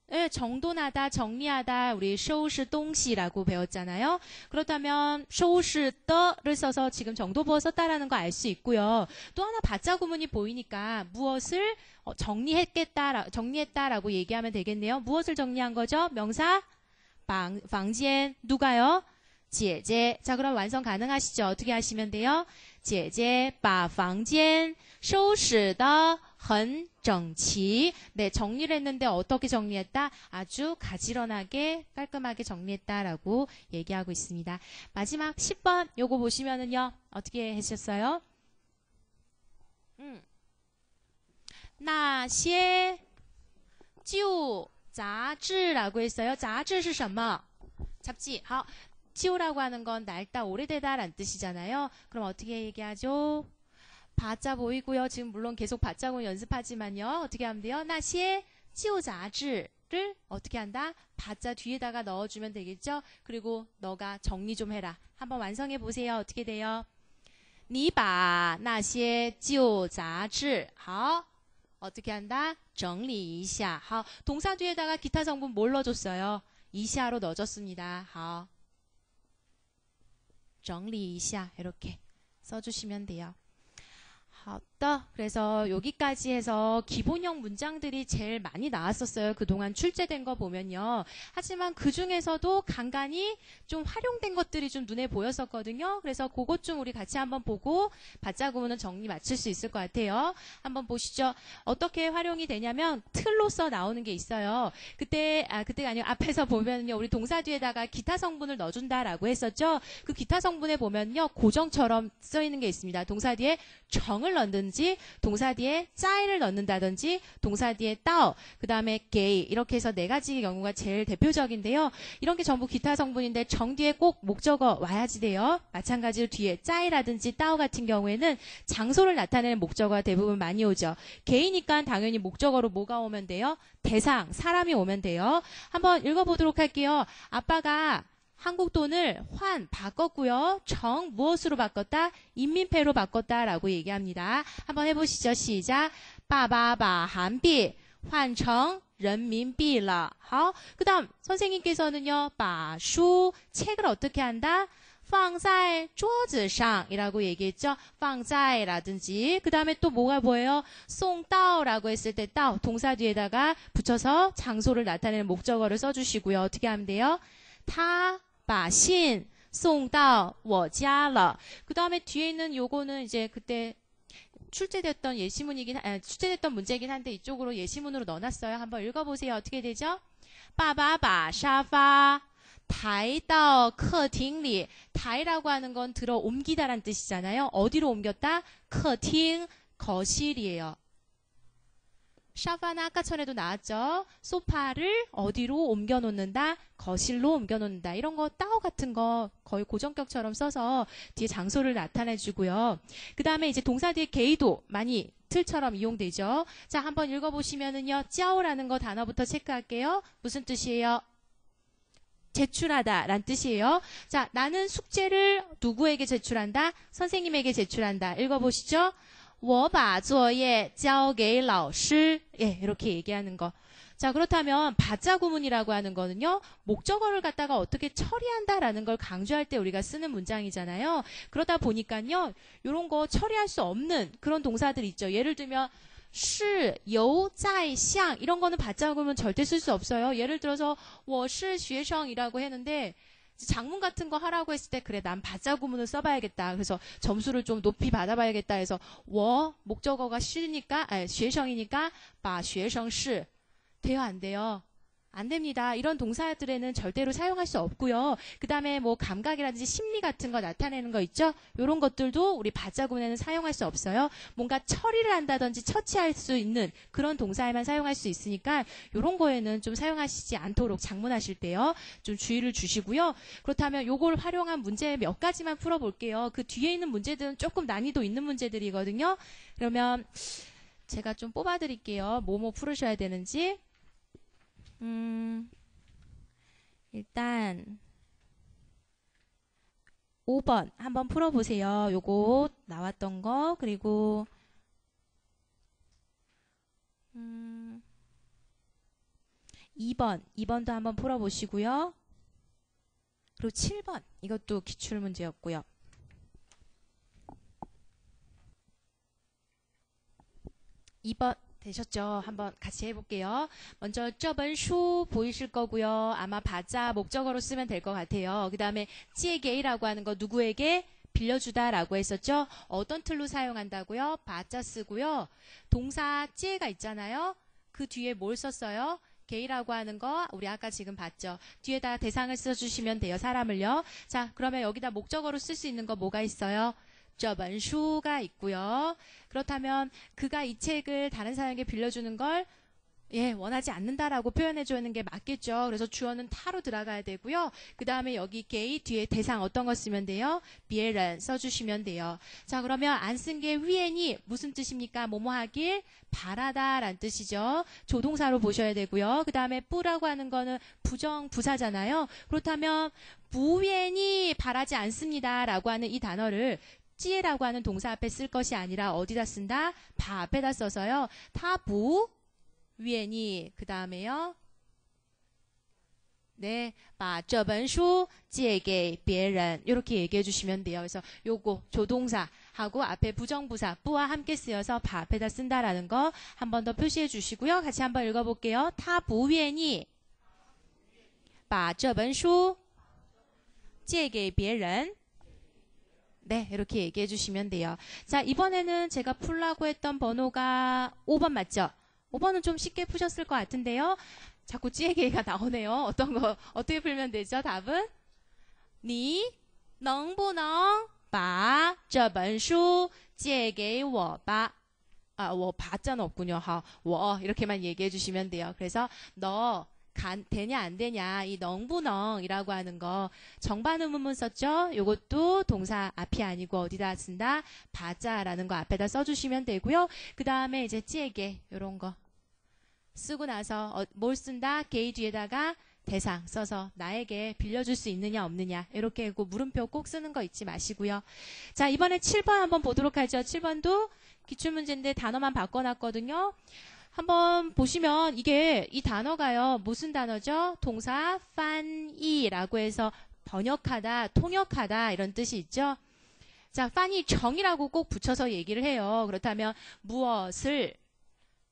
네, 정돈하다, 정리하다, 우리 收拾东西라고 배웠잖아요. 그렇다면 收拾的를 써서 지금 정도보어 썼다라는 거 알 수 있고요. 또 하나 바자 구문이 보이니까 무엇을 정리했다라고 얘기하면 되겠네요. 무엇을 정리한 거죠? 명사, 방지엔 누가요? 姐姐. 자, 그럼 완성 가능하시죠? 어떻게 하시면 돼요? 姐姐把房间收拾得很整齐. 네, 정리를 했는데 어떻게 정리했다? 아주 가지런하게 깔끔하게 정리했다라고 얘기하고 있습니다. 마지막 10번 요거 보시면은요. 어떻게 하셨어요? 那些旧杂志라고 했어요. 杂志是什么? 잡지. 好. 지우라고 하는 건 낡다, 오래되다 라는 뜻이잖아요. 그럼 어떻게 얘기하죠? 바자 보이고요. 지금 물론 계속 바자고 연습하지만요. 어떻게 하면 돼요? 那些旧杂志를 어떻게 한다? 바자 뒤에다가 넣어주면 되겠죠? 그리고 너가 정리 좀 해라. 한번 완성해 보세요. 어떻게 돼요? 你把那些旧杂志好 어떻게 한다? 整理一下. 好, 동사 뒤에다가 기타 성분 뭘 넣어줬어요? 이샤로 넣어줬습니다. 好, 整理一下 이렇게 써주시면 돼요. 好的. 그래서 여기까지 해서 기본형 문장들이 제일 많이 나왔었어요. 그동안 출제된 거 보면요. 하지만 그 중에서도 간간히 좀 활용된 것들이 좀 눈에 보였었거든요. 그래서 그것 좀 우리 같이 한번 보고 바자 구문은 정리 맞출 수 있을 것 같아요. 한번 보시죠. 어떻게 활용이 되냐면 틀로서 나오는 게 있어요. 그때가 아니고 앞에서 보면요. 우리 동사 뒤에다가 기타 성분을 넣어준다라고 했었죠. 그 기타 성분에 보면요. 고정처럼 써있는 게 있습니다. 동사 뒤에 정을 넣든지 동사 뒤에 짜이를 넣는다든지 동사 뒤에 따오 그 다음에 게이 이렇게 해서 네 가지 경우가 제일 대표적인데요. 이런 게 전부 기타 성분인데 정 뒤에 꼭 목적어 와야지 돼요. 마찬가지로 뒤에 짜이라든지 따오 같은 경우에는 장소를 나타내는 목적어가 대부분 많이 오죠. 게이니까 당연히 목적어로 뭐가 오면 돼요? 대상, 사람이 오면 돼요. 한번 읽어보도록 할게요. 아빠가 한국 돈을 환 바꿨고요. 정 무엇으로 바꿨다? 인민폐로 바꿨다라고 얘기합니다. 한번 해보시죠. 시작. 爸爸把韩币换成人民币了. 好. 그다음 선생님께서는요. 把书 책을 어떻게 한다? 放在桌子上이라고 얘기했죠. 放在라든지 그 다음에 또 뭐가 보여요? 送到라고 했을 때到동사 뒤에다가 붙여서 장소를 나타내는 목적어를 써주시고요. 어떻게 하면 돼요? 他把信送到我家了. 그 다음에 뒤에 있는 요거는 이제 그때 출제됐던 출제됐던 문제이긴 한데 이쪽으로 예시문으로 넣어놨어요. 한번 읽어보세요. 어떻게 되죠? 爸爸把沙发抬到客厅里.抬라고 하는 건 들어 옮기다란 뜻이잖아요. 어디로 옮겼다? 客厅, 거실이에요. 샤파는 아까 전에도 나왔죠. 소파를 어디로 옮겨놓는다? 거실로 옮겨놓는다. 이런 거 따오 같은 거 거의 고정격처럼 써서 뒤에 장소를 나타내주고요. 그 다음에 이제 동사 뒤에 게이도 많이 틀처럼 이용되죠. 자, 한번 읽어보시면은요. 짜오라는 거 단어부터 체크할게요. 무슨 뜻이에요? 제출하다 란 뜻이에요. 자, 나는 숙제를 누구에게 제출한다? 선생님에게 제출한다. 읽어보시죠. 我把作业交给老师. 예, 이렇게 얘기하는 거. 자, 그렇다면 바자 구문이라고 하는 거는요. 목적어를 갖다가 어떻게 처리한다라는 걸 강조할 때 우리가 쓰는 문장이잖아요. 그러다 보니까요. 이런 거 처리할 수 없는 그런 동사들 있죠. 예를 들면 是有在向 이런 거는 바자 구문 절대 쓸 수 없어요. 예를 들어서 我是学生이라고 했는데 장문 같은 거 하라고 했을 때 그래 난 바자 구문을 써봐야겠다. 그래서 점수를 좀 높이 받아봐야겠다 해서 我 목적어가 시니까学生이니까 把学生是 돼요 안 돼요? 안 됩니다. 이런 동사들에는 절대로 사용할 수 없고요. 그 다음에 뭐 감각이라든지 심리 같은 거 나타내는 거 있죠? 이런 것들도 우리 바자 구문에는 사용할 수 없어요. 뭔가 처리를 한다든지 처치할 수 있는 그런 동사에만 사용할 수 있으니까 이런 거에는 좀 사용하시지 않도록 작문하실 때요. 좀 주의를 주시고요. 그렇다면 요걸 활용한 문제 몇 가지만 풀어볼게요. 그 뒤에 있는 문제들은 조금 난이도 있는 문제들이거든요. 그러면 제가 좀 뽑아드릴게요. 뭐뭐 풀으셔야 되는지. 일단 5번 한번 풀어보세요. 요거 나왔던 거 그리고 2번도 한번 풀어보시고요. 그리고 7번 이것도 기출문제였고요. 2번 되셨죠? 한번 같이 해볼게요. 먼저 这本书 보이실 거고요. 아마 바자 목적어로 쓰면 될 것 같아요. 그 다음에 借给라고 하는 거 누구에게? 빌려주다라고 했었죠. 어떤 틀로 사용한다고요? 바자 쓰고요. 동사 찌에가 있잖아요. 그 뒤에 뭘 썼어요? 게이라고 하는 거 우리 아까 지금 봤죠. 뒤에다 대상을 써주시면 돼요. 사람을요. 자, 그러면 여기다 목적어로 쓸 수 있는 거 뭐가 있어요? 这本书가 있고요. 그렇다면 그가 이 책을 다른 사람에게 빌려주는 걸 원하지 않는다라고 표현해 주는 게 맞겠죠. 그래서 주어는 타로 들어가야 되고요. 그 다음에 여기 게이 뒤에 대상 어떤 거 쓰면 돼요? 别人 써주시면 돼요. 자, 그러면 안 쓴 게 위엔이 무슨 뜻입니까? 뭐뭐 하길 바라다 라는 뜻이죠. 조동사로 보셔야 되고요. 그 다음에 뿌라고 하는 거는 부정부사잖아요. 그렇다면 부엔이 바라지 않습니다 라고 하는 이 단어를 찌에라고 하는 동사 앞에 쓸 것이 아니라 어디다 쓴다? 바 앞에다 써서요. 타부 위엔이 그 다음에요. 네, 把这本书借给别人 이렇게 얘기해 주시면 돼요. 그래서 요거 조동사하고 앞에 부정부사 뿌와 함께 쓰여서 바 앞에다 쓴다라는 거 한 번 더 표시해 주시고요. 같이 한번 읽어볼게요. 他不愿意把这本书借给别人 네, 이렇게 얘기해 주시면 돼요. 자, 이번에는 제가 풀라고 했던 번호가 5번 맞죠? 5번은 좀 쉽게 푸셨을 것 같은데요. 자꾸 찌개가 나오네요. 어떤 거 어떻게 풀면 되죠? 답은 你能不能把这本书借给我吧? 워 바자는 없군요. 我 이렇게만 얘기해 주시면 돼요. 그래서 너 되냐 안 되냐 이 넝부넝이라고 하는 거 정반 의문문 썼죠? 요것도 동사 앞이 아니고 어디다 쓴다? 바자라는 거 앞에다 써주시면 되고요. 그 다음에 이제 찌개 요런 거 쓰고 나서 뭘 쓴다? 게이 뒤에다가 대상 써서 나에게 빌려줄 수 있느냐 없느냐 이렇게 하고 물음표 꼭 쓰는 거 잊지 마시고요. 자, 이번에 7번 한번 보도록 하죠. 7번도 기출문제인데 단어만 바꿔놨거든요. 한번 보시면 이 단어가요. 무슨 단어죠? 동사 판이라고 해서 번역하다, 통역하다 이런 뜻이 있죠. 자, 판이 정이라고 꼭 붙여서 얘기를 해요. 그렇다면 무엇을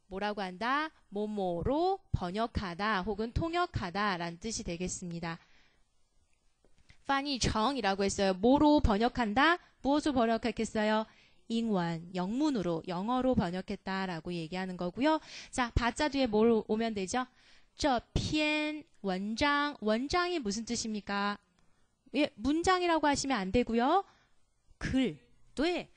뭐라고 한다? 뭐뭐로 번역하다 혹은 통역하다 라는 뜻이 되겠습니다. 판이 정이라고 했어요. 뭐로 번역한다? 무엇으로 번역했겠어요? 잉원, 영문으로, 영어로 번역했다라고 얘기하는 거고요. 자, 바자 뒤에 뭘 오면 되죠? 这篇文章, 원장이 무슨 뜻입니까? 예, 문장이라고 하시면 안 되고요. 글, 네,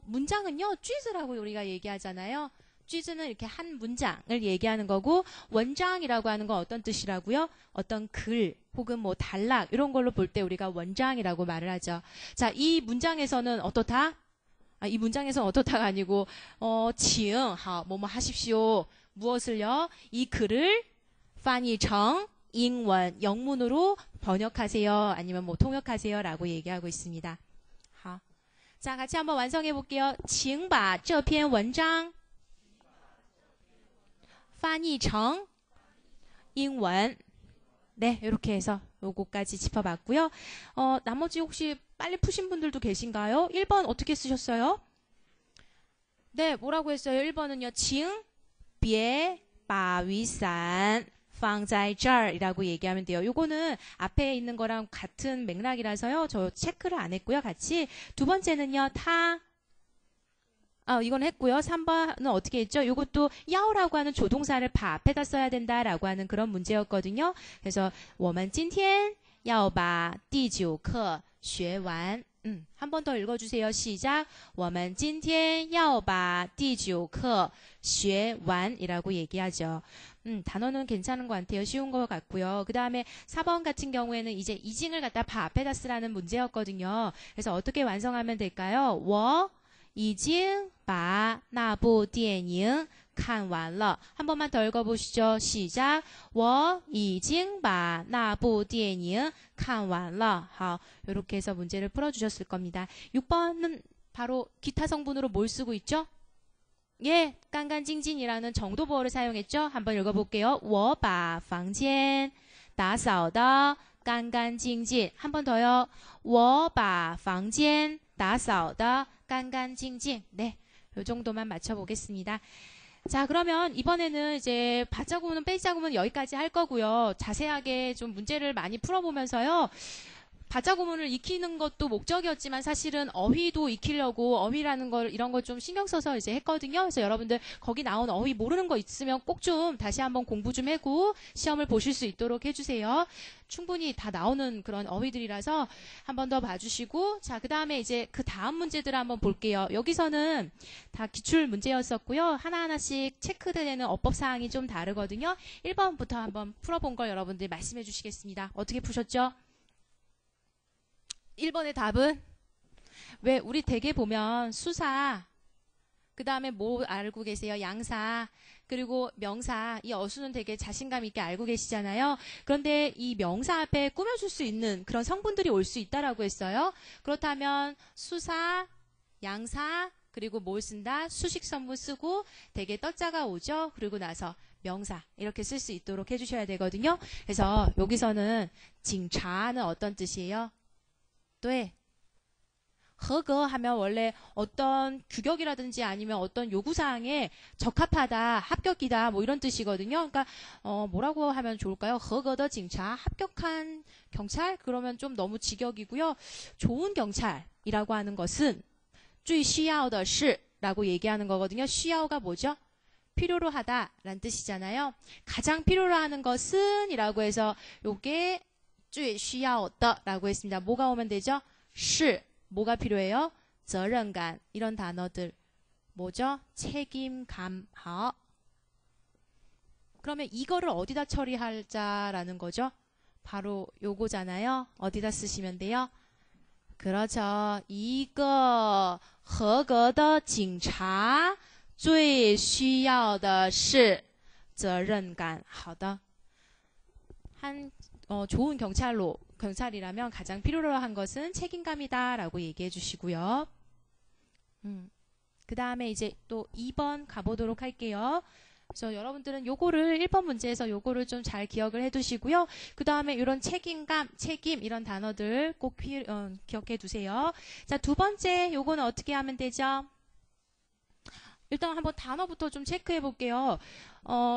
문장은요, 쥐즈라고 우리가 얘기하잖아요. 쥐즈는 이렇게 한 문장을 얘기하는 거고, 원장이라고 하는 건 어떤 뜻이라고요? 어떤 글 혹은 뭐 단락 이런 걸로 볼 때 우리가 원장이라고 말을 하죠. 자, 이 문장에서는 어떻다? 이 문장에서는 어떻다가 아니고 지응, 뭐뭐 하십시오. 무엇을요? 이 글을 翻译成 英文, 영문으로 번역하세요. 아니면 뭐 통역하세요. 라고 얘기하고 있습니다. 자, 같이 한번 완성해 볼게요. 请把这篇文章翻译成 英文. 네, 이렇게 해서 요거까지 짚어봤고요. 나머지 혹시 빨리 푸신 분들도 계신가요? 1번 어떻게 쓰셨어요? 네, 뭐라고 했어요? 1번은요. 请别把雨伞放在这儿이라고 얘기하면 돼요. 요거는 앞에 있는 거랑 같은 맥락이라서요. 저 체크를 안 했고요. 같이. 두 번째는요. 이건 했고요. 3번은 어떻게 했죠? 이것도 야오라고 하는 조동사를 바 앞에다 써야 된다라고 하는 그런 문제였거든요. 그래서 我们今天要把第9课学完. 한 번 더 읽어주세요. 시작. 我们今天要把第9课学完이라고 얘기하죠. 단어는 괜찮은 것 같아요. 쉬운 것 같고요. 그 다음에 4번 같은 경우에는 이제 이징을 갖다 바 앞에다 쓰라는 문제였거든요. 그래서 어떻게 완성하면 될까요? 我已经把那部电影看完了. 한 번만 더 읽어보시죠. 시작. 我已经把那部电影看完了. 이렇게 해서 문제를 풀어주셨을 겁니다. 6번은 바로 기타 성분으로 뭘 쓰고 있죠? 예, 깐깐징징이라는 정도보어를 사용했죠? 한번 읽어볼게요. 我把房间打扫得干干净净. 한 번 더요. 我把房间打扫得干干净净. 네, 요 정도만 맞춰보겠습니다. 자, 그러면 이번에는 이제 바자구문, 빼자구문 여기까지 할 거고요. 자세하게 좀 문제를 많이 풀어보면서요. 바자 구문을 익히는 것도 목적이었지만 사실은 어휘도 익히려고 어휘라는 걸 이런 걸 좀 신경 써서 이제 했거든요. 그래서 여러분들 거기 나온 어휘 모르는 거 있으면 꼭 좀 다시 한번 공부 좀 하고 시험을 보실 수 있도록 해주세요. 충분히 다 나오는 그런 어휘들이라서 한 번 더 봐주시고, 자, 그 다음에 이제 그 다음 문제들을 한번 볼게요. 여기서는 다 기출 문제였었고요. 하나하나씩 체크되는 어법 사항이 좀 다르거든요. 1번부터 한번 풀어본 걸 여러분들 말씀해 주시겠습니다. 어떻게 푸셨죠? 1번의 답은 왜 우리 대개 보면 수사, 그 다음에 뭐 알고 계세요? 양사, 그리고 명사, 이 어수는 되게 자신감 있게 알고 계시잖아요. 그런데 이 명사 앞에 꾸며줄 수 있는 그런 성분들이 올 수 있다라고 했어요. 그렇다면 수사, 양사, 그리고 뭘 쓴다? 수식선문 쓰고 되게 떠자가 오죠. 그리고 나서 명사 이렇게 쓸 수 있도록 해주셔야 되거든요. 그래서 여기서는 징차는 어떤 뜻이에요? 네. 合格 하면 원래 어떤 규격이라든지 아니면 어떤 요구사항에 적합하다, 합격이다, 뭐 이런 뜻이거든요. 그러니까, 뭐라고 하면 좋을까요? 合格的警察, 합격한 경찰? 그러면 좀 너무 직역이고요. 좋은 경찰이라고 하는 것은 最需要的是라고 얘기하는 거거든요. 需要가 뭐죠? 필요로 하다 라는 뜻이잖아요. 가장 필요로 하는 것은 이라고 해서 요게 最需要的라고 했습니다. 뭐가 오면 되죠? 是 뭐가 필요해요? 责任感 이런 단어들 뭐죠? 책임감. 好. 그러면 이거를 어디다 처리할자라는 거죠? 바로 요거잖아요. 어디다 쓰시면 돼요? 그렇죠. 一个合格的警察最需要的是责任感。好的. 좋은 경찰이라면 가장 필요로 한 것은 책임감이다 라고 얘기해 주시고요. 그 다음에 이제 또 2번 가보도록 할게요. 그래서 여러분들은 요거를 1번 문제에서 요거를 좀 잘 기억을 해 두시고요. 그 다음에 이런 책임감, 책임 이런 단어들 꼭 기억해 두세요. 자, 두 번째 요거는 어떻게 하면 되죠? 일단 한번 단어부터 좀 체크해 볼게요.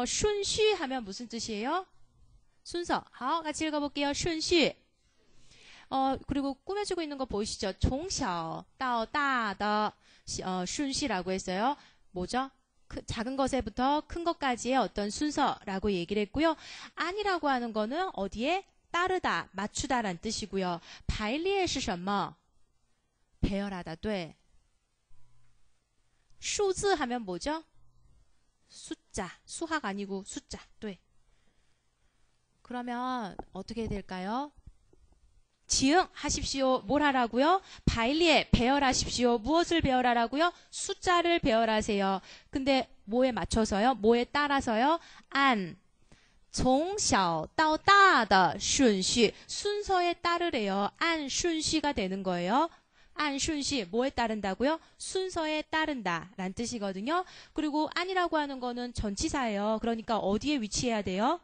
순시 하면 무슨 뜻이에요? 순서. 好, 같이 읽어볼게요. 顺序. 그리고 꾸며주고 있는 거 보이시죠? 从小到大的顺序라고 했어요. 뭐죠? 작은 것에부터 큰 것까지의 어떤 순서라고 얘기를 했고요. 아니라고 하는 거는 어디에? 따르다, 맞추다란 뜻이고요. 排列是什么? 배열하다, 对. 数字 하면 뭐죠? 숫자, 수학 아니고 숫자, 对. 그러면 어떻게 될까요? 지응 하십시오. 뭘 하라고요? 발리에 배열하십시오. 무엇을 배열하라고요? 숫자를 배열하세요. 근데 뭐에 맞춰서요? 뭐에 따라서요? 안, 从小到大的顺序 순서에 따르래요. 안 순시가 되는 거예요. 안 순시 뭐에 따른다고요? 순서에 따른다 라는 뜻이거든요. 그리고 안이라고 하는 거는 전치사예요. 그러니까 어디에 위치해야 돼요?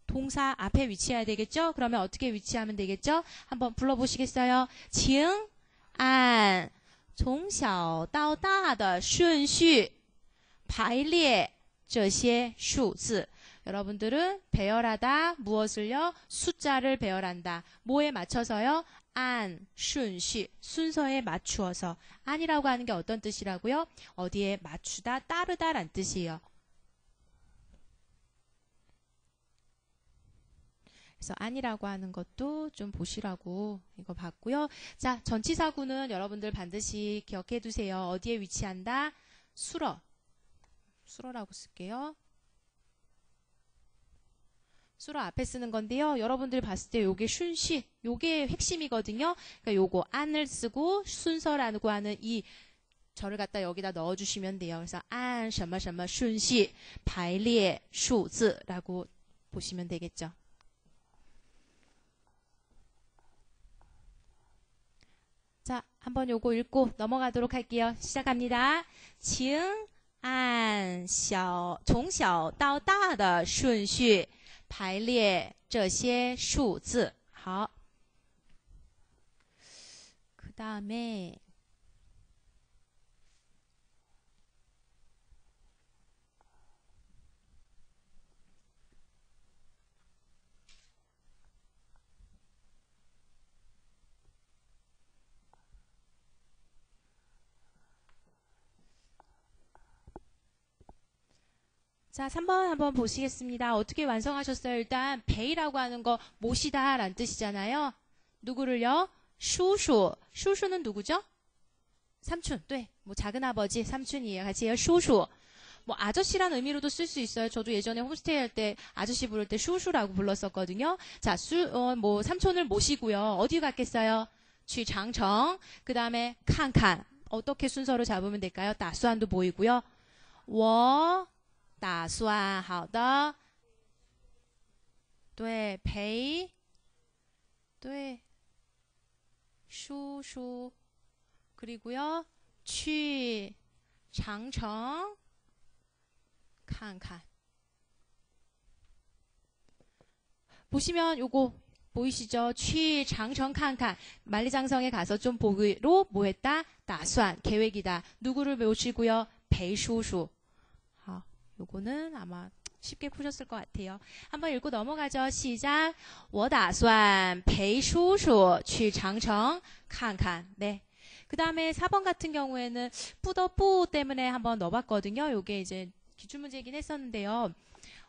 동사 앞에 위치해야 되겠죠? 그러면 어떻게 위치하면 되겠죠? 한번 불러보시겠어요? 请按从小到大的顺序排列这些数字. 여러분들은 배열하다 무엇을요? 숫자를 배열한다. 뭐에 맞춰서요? 안, 순시, 순서에 맞추어서. 안이라고 하는 게 어떤 뜻이라고요? 어디에 맞추다, 따르다 란 뜻이에요. 그래서 안이라고 하는 것도 좀 보시라고 이거 봤고요. 자, 전치사구는 여러분들 반드시 기억해 두세요. 어디에 위치한다? 수러. 수러라고 쓸게요. 수러 앞에 쓰는 건데요. 여러분들 봤을 때 요게 순시, 요게 핵심이거든요. 그러니까 요거 안을 쓰고 순서라고 하는 이 저를 갖다 여기다 넣어주시면 돼요. 그래서 안, 什么什么顺序排列数字라고 보시면 되겠죠. 자, 한번 요거 읽고 넘어가도록 할게요. 시작합니다. 请按从小到大的顺序排列这些数字. 好. 그 다음에 자, 3번 한번 보시겠습니다. 어떻게 완성하셨어요? 일단 베이라고 하는 거 모시다 라는 뜻이잖아요. 누구를요? 슈슈. 슈슈는 누구죠? 삼촌. 네. 뭐 작은 아버지, 삼촌이에요. 같이 해요. 슈슈. 뭐 아저씨란 의미로도 쓸 수 있어요. 저도 예전에 홈스테이 할 때 아저씨 부를 때 슈슈라고 불렀었거든요. 자, 뭐 삼촌을 모시고요. 어디 갔겠어요? 去长城. 그다음에 칸칸. 어떻게 순서로 잡으면 될까요? 따수안도 보이고요. 我打算好的对陪对叔叔 그리고요 去长城看看 보시면 요거 보이시죠? 去长城看看 만리장성에 가서 좀 보기로 뭐 했다? 打算 계획이다. 누구를 모시고요? 陪叔叔 요거는 아마 쉽게 푸셨을 것 같아요. 한번 읽고 넘어가죠. 시작. 我打算陪叔叔去长城看看. 네. 그 다음에 4번 같은 경우에는 뿌더뿌 때문에 한번 넣어봤거든요. 요게 이제 기출문제이긴 했었는데요.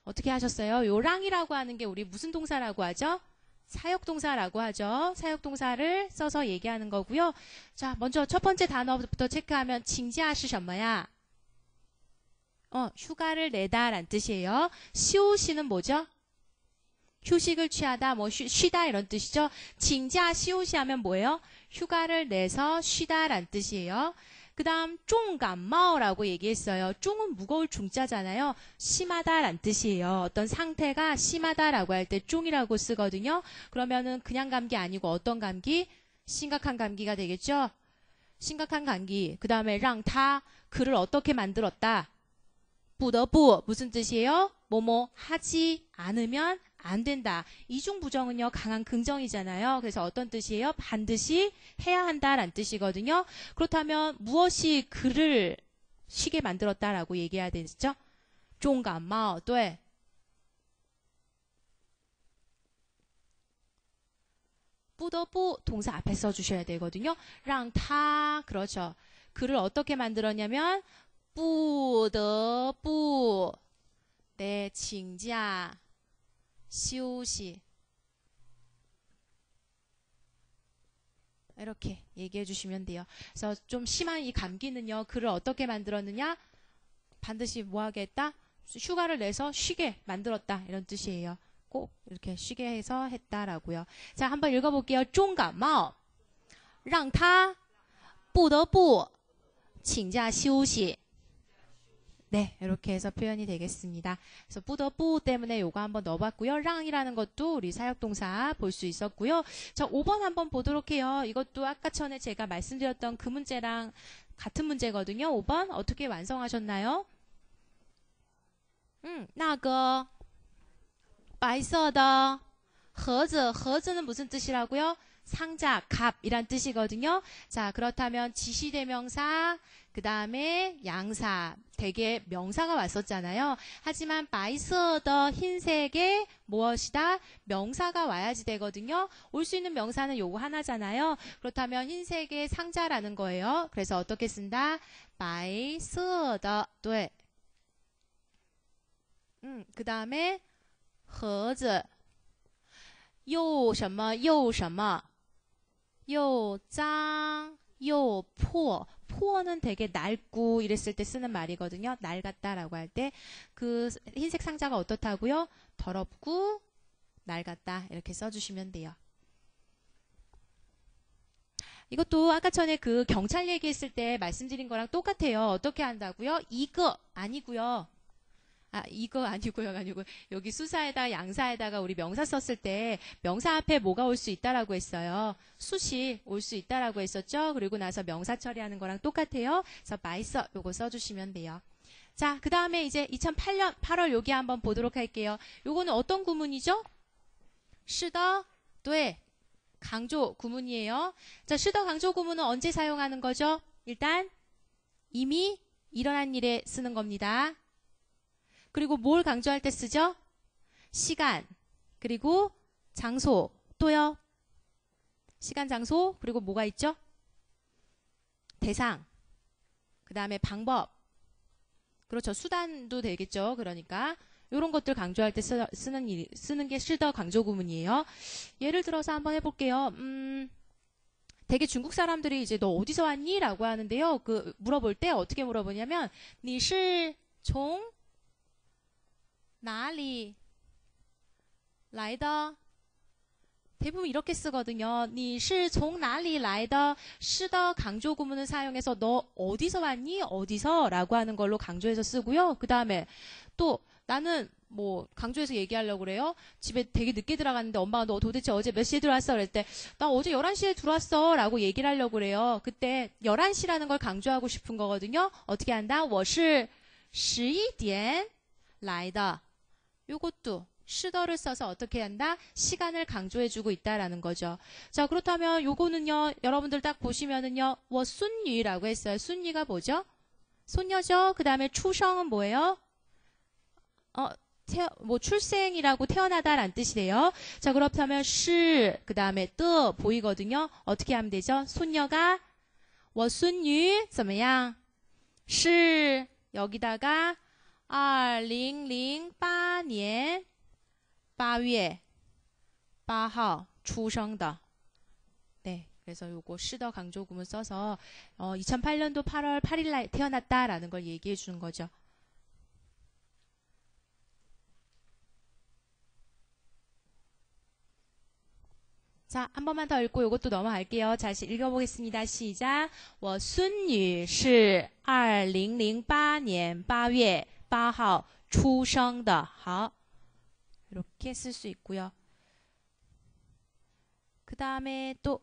어떻게 하셨어요? 요랑이라고 하는 게 우리 무슨 동사라고 하죠? 사역동사라고 하죠. 사역동사를 써서 얘기하는 거고요. 자, 먼저 첫 번째 단어부터 체크하면 징지아是什么呀? 휴가를 내다 란 뜻이에요. 시우시는 뭐죠? 휴식을 취하다, 뭐 쉬다 이런 뜻이죠. 징자 시우시 하면 뭐예요? 휴가를 내서 쉬다 란 뜻이에요. 그 다음 쫑감마오라고 얘기했어요. 쫑은 무거울 중자잖아요. 심하다 란 뜻이에요. 어떤 상태가 심하다라고 할 때 쫑이라고 쓰거든요. 그러면은 그냥 감기 아니고 어떤 감기? 심각한 감기가 되겠죠. 심각한 감기. 그 다음에 랑타 그를 어떻게 만들었다? 不得不 무슨 뜻이에요? 뭐뭐 하지 않으면 안 된다. 이중 부정은요 강한 긍정이잖아요. 그래서 어떤 뜻이에요? 반드시 해야 한다라는 뜻이거든요. 그렇다면 무엇이 그를 쉬게 만들었다라고 얘기해야 되죠? 重感冒对 不得不 동사 앞에 써주셔야 되거든요. 让他 그렇죠. 그를 어떻게 만들었냐면 不得不 네, 请假休息 이렇게 얘기해 주시면 돼요. 그래서 좀 심한 이 감기는요. 그를 어떻게 만들었느냐? 반드시 뭐 하겠다? 휴가를 내서 쉬게 만들었다. 이런 뜻이에요. 꼭 이렇게 쉬게 해서 했다라고요. 자, 한번 읽어볼게요. 重感冒让他不得不请假休息 네, 이렇게 해서 표현이 되겠습니다. 그래서 뿌더뿌 때문에 요거 한번 넣어봤고요. 랑이라는 것도 우리 사역동사 볼 수 있었고요. 자, 5번 한번 보도록 해요. 이것도 아까 전에 제가 말씀드렸던 그 문제랑 같은 문제거든요. 5번 어떻게 완성하셨나요? 那个白色的盒子, 盒子는 무슨 뜻이라고요? 상자, 갑이란 뜻이거든요. 자, 그렇다면 지시대명사, 그 다음에 양사, 되게 명사가 왔었잖아요. 하지만 바이서더 흰색의 무엇이다? 명사가 와야지 되거든요. 올 수 있는 명사는 요거 하나잖아요. 그렇다면 흰색의 상자라는 거예요. 그래서 어떻게 쓴다? 바이서더, 네. 그 다음에 盒子又什么又什么又脏又破 포는 되게 낡고 이랬을 때 쓰는 말이거든요. 낡았다라고 할 때 그 흰색 상자가 어떻다고요? 더럽고 낡았다 이렇게 써주시면 돼요. 이것도 아까 전에 그 경찰 얘기했을 때 말씀드린 거랑 똑같아요. 어떻게 한다고요? 이거 아니고요. 이거 아니고요. 여기 수사에다 양사에다가 우리 명사 썼을 때 명사 앞에 뭐가 올 수 있다라고 했어요. 숫이 올 수 있다라고 했었죠. 그리고 나서 명사 처리하는 거랑 똑같아요. 그래서 마이서 요거 써주시면 돼요. 자, 그 다음에 이제 2008년 8월 여기 한번 보도록 할게요. 요거는 어떤 구문이죠? 是的, 네, 강조 구문이에요. 자, 是的 강조 구문은 언제 사용하는 거죠? 일단 이미 일어난 일에 쓰는 겁니다. 그리고 뭘 강조할 때 쓰죠? 시간, 그리고 장소, 또요. 시간, 장소, 그리고 뭐가 있죠? 대상, 그 다음에 방법, 그렇죠. 수단도 되겠죠. 그러니까 이런 것들 강조할 때 쓰는 게 시더 강조 구문이에요. 예를 들어서 한번 해볼게요. 되게 중국 사람들이 이제 너 어디서 왔니? 라고 하는데요. 그 물어볼 때 어떻게 물어보냐면 你是从哪里来的? 대부분 이렇게 쓰거든요. 你是从哪里来的? 시더 강조 구문을 사용해서 너 어디서 왔니? 어디서? 라고 하는 걸로 강조해서 쓰고요. 그 다음에 또 나는 뭐 강조해서 얘기하려고 그래요. 집에 되게 늦게 들어갔는데 엄마가 너 도대체 어제 몇 시에 들어왔어? 그럴 때 나 어제 11시에 들어왔어 라고 얘기를 하려고 그래요. 그때 11시라는 걸 강조하고 싶은 거거든요. 어떻게 한다? 我是11点来的. 요것도 시더를 써서 어떻게 한다? 시간을 강조해주고 있다라는 거죠. 자, 그렇다면 요거는요, 여러분들 딱 보시면은요, 我孙女라고 했어요. 순위가 뭐죠? 손녀죠? 그 다음에出生은 뭐예요? 출생이라고 태어나다라는 뜻이래요. 자, 그렇다면 그 다음에 뜨 보이거든요. 어떻게 하면 되죠? 손녀가 我孙女怎么样? 是여기다가 2008年8月8号出生的. 네, 그래서 요거 시더 강조 구문 써서 2008년도 8월 8일 날 태어났다라는 걸 얘기해 주는 거죠. 자, 한 번만 더 읽고 요것도 넘어갈게요. 다시 읽어보겠습니다. 시작. 我孙女是2008年8月8号出生的. 好. 이렇게 쓸 수 있고요. 그 다음에 또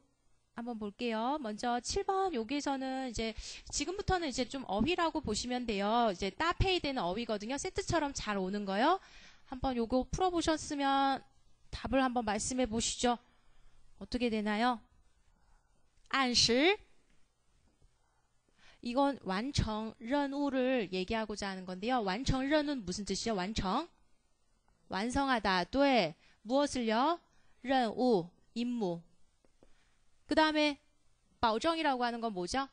한번 볼게요. 먼저 7번 여기서는 이제 지금부터는 이제 좀 어휘라고 보시면 돼요. 이제 따페이 되는 어휘거든요. 세트처럼 잘 오는 거요. 한번 요거 풀어보셨으면 답을 한번 말씀해 보시죠. 어떻게 되나요? 按时 이건 완청任务를 얘기하고자 하는 건데요. 완청任务는 무슨 뜻이요? 완청 완성하다. 네. 무엇을요? 任务 임무. 그 다음에 保证이라고 하는 건 뭐죠?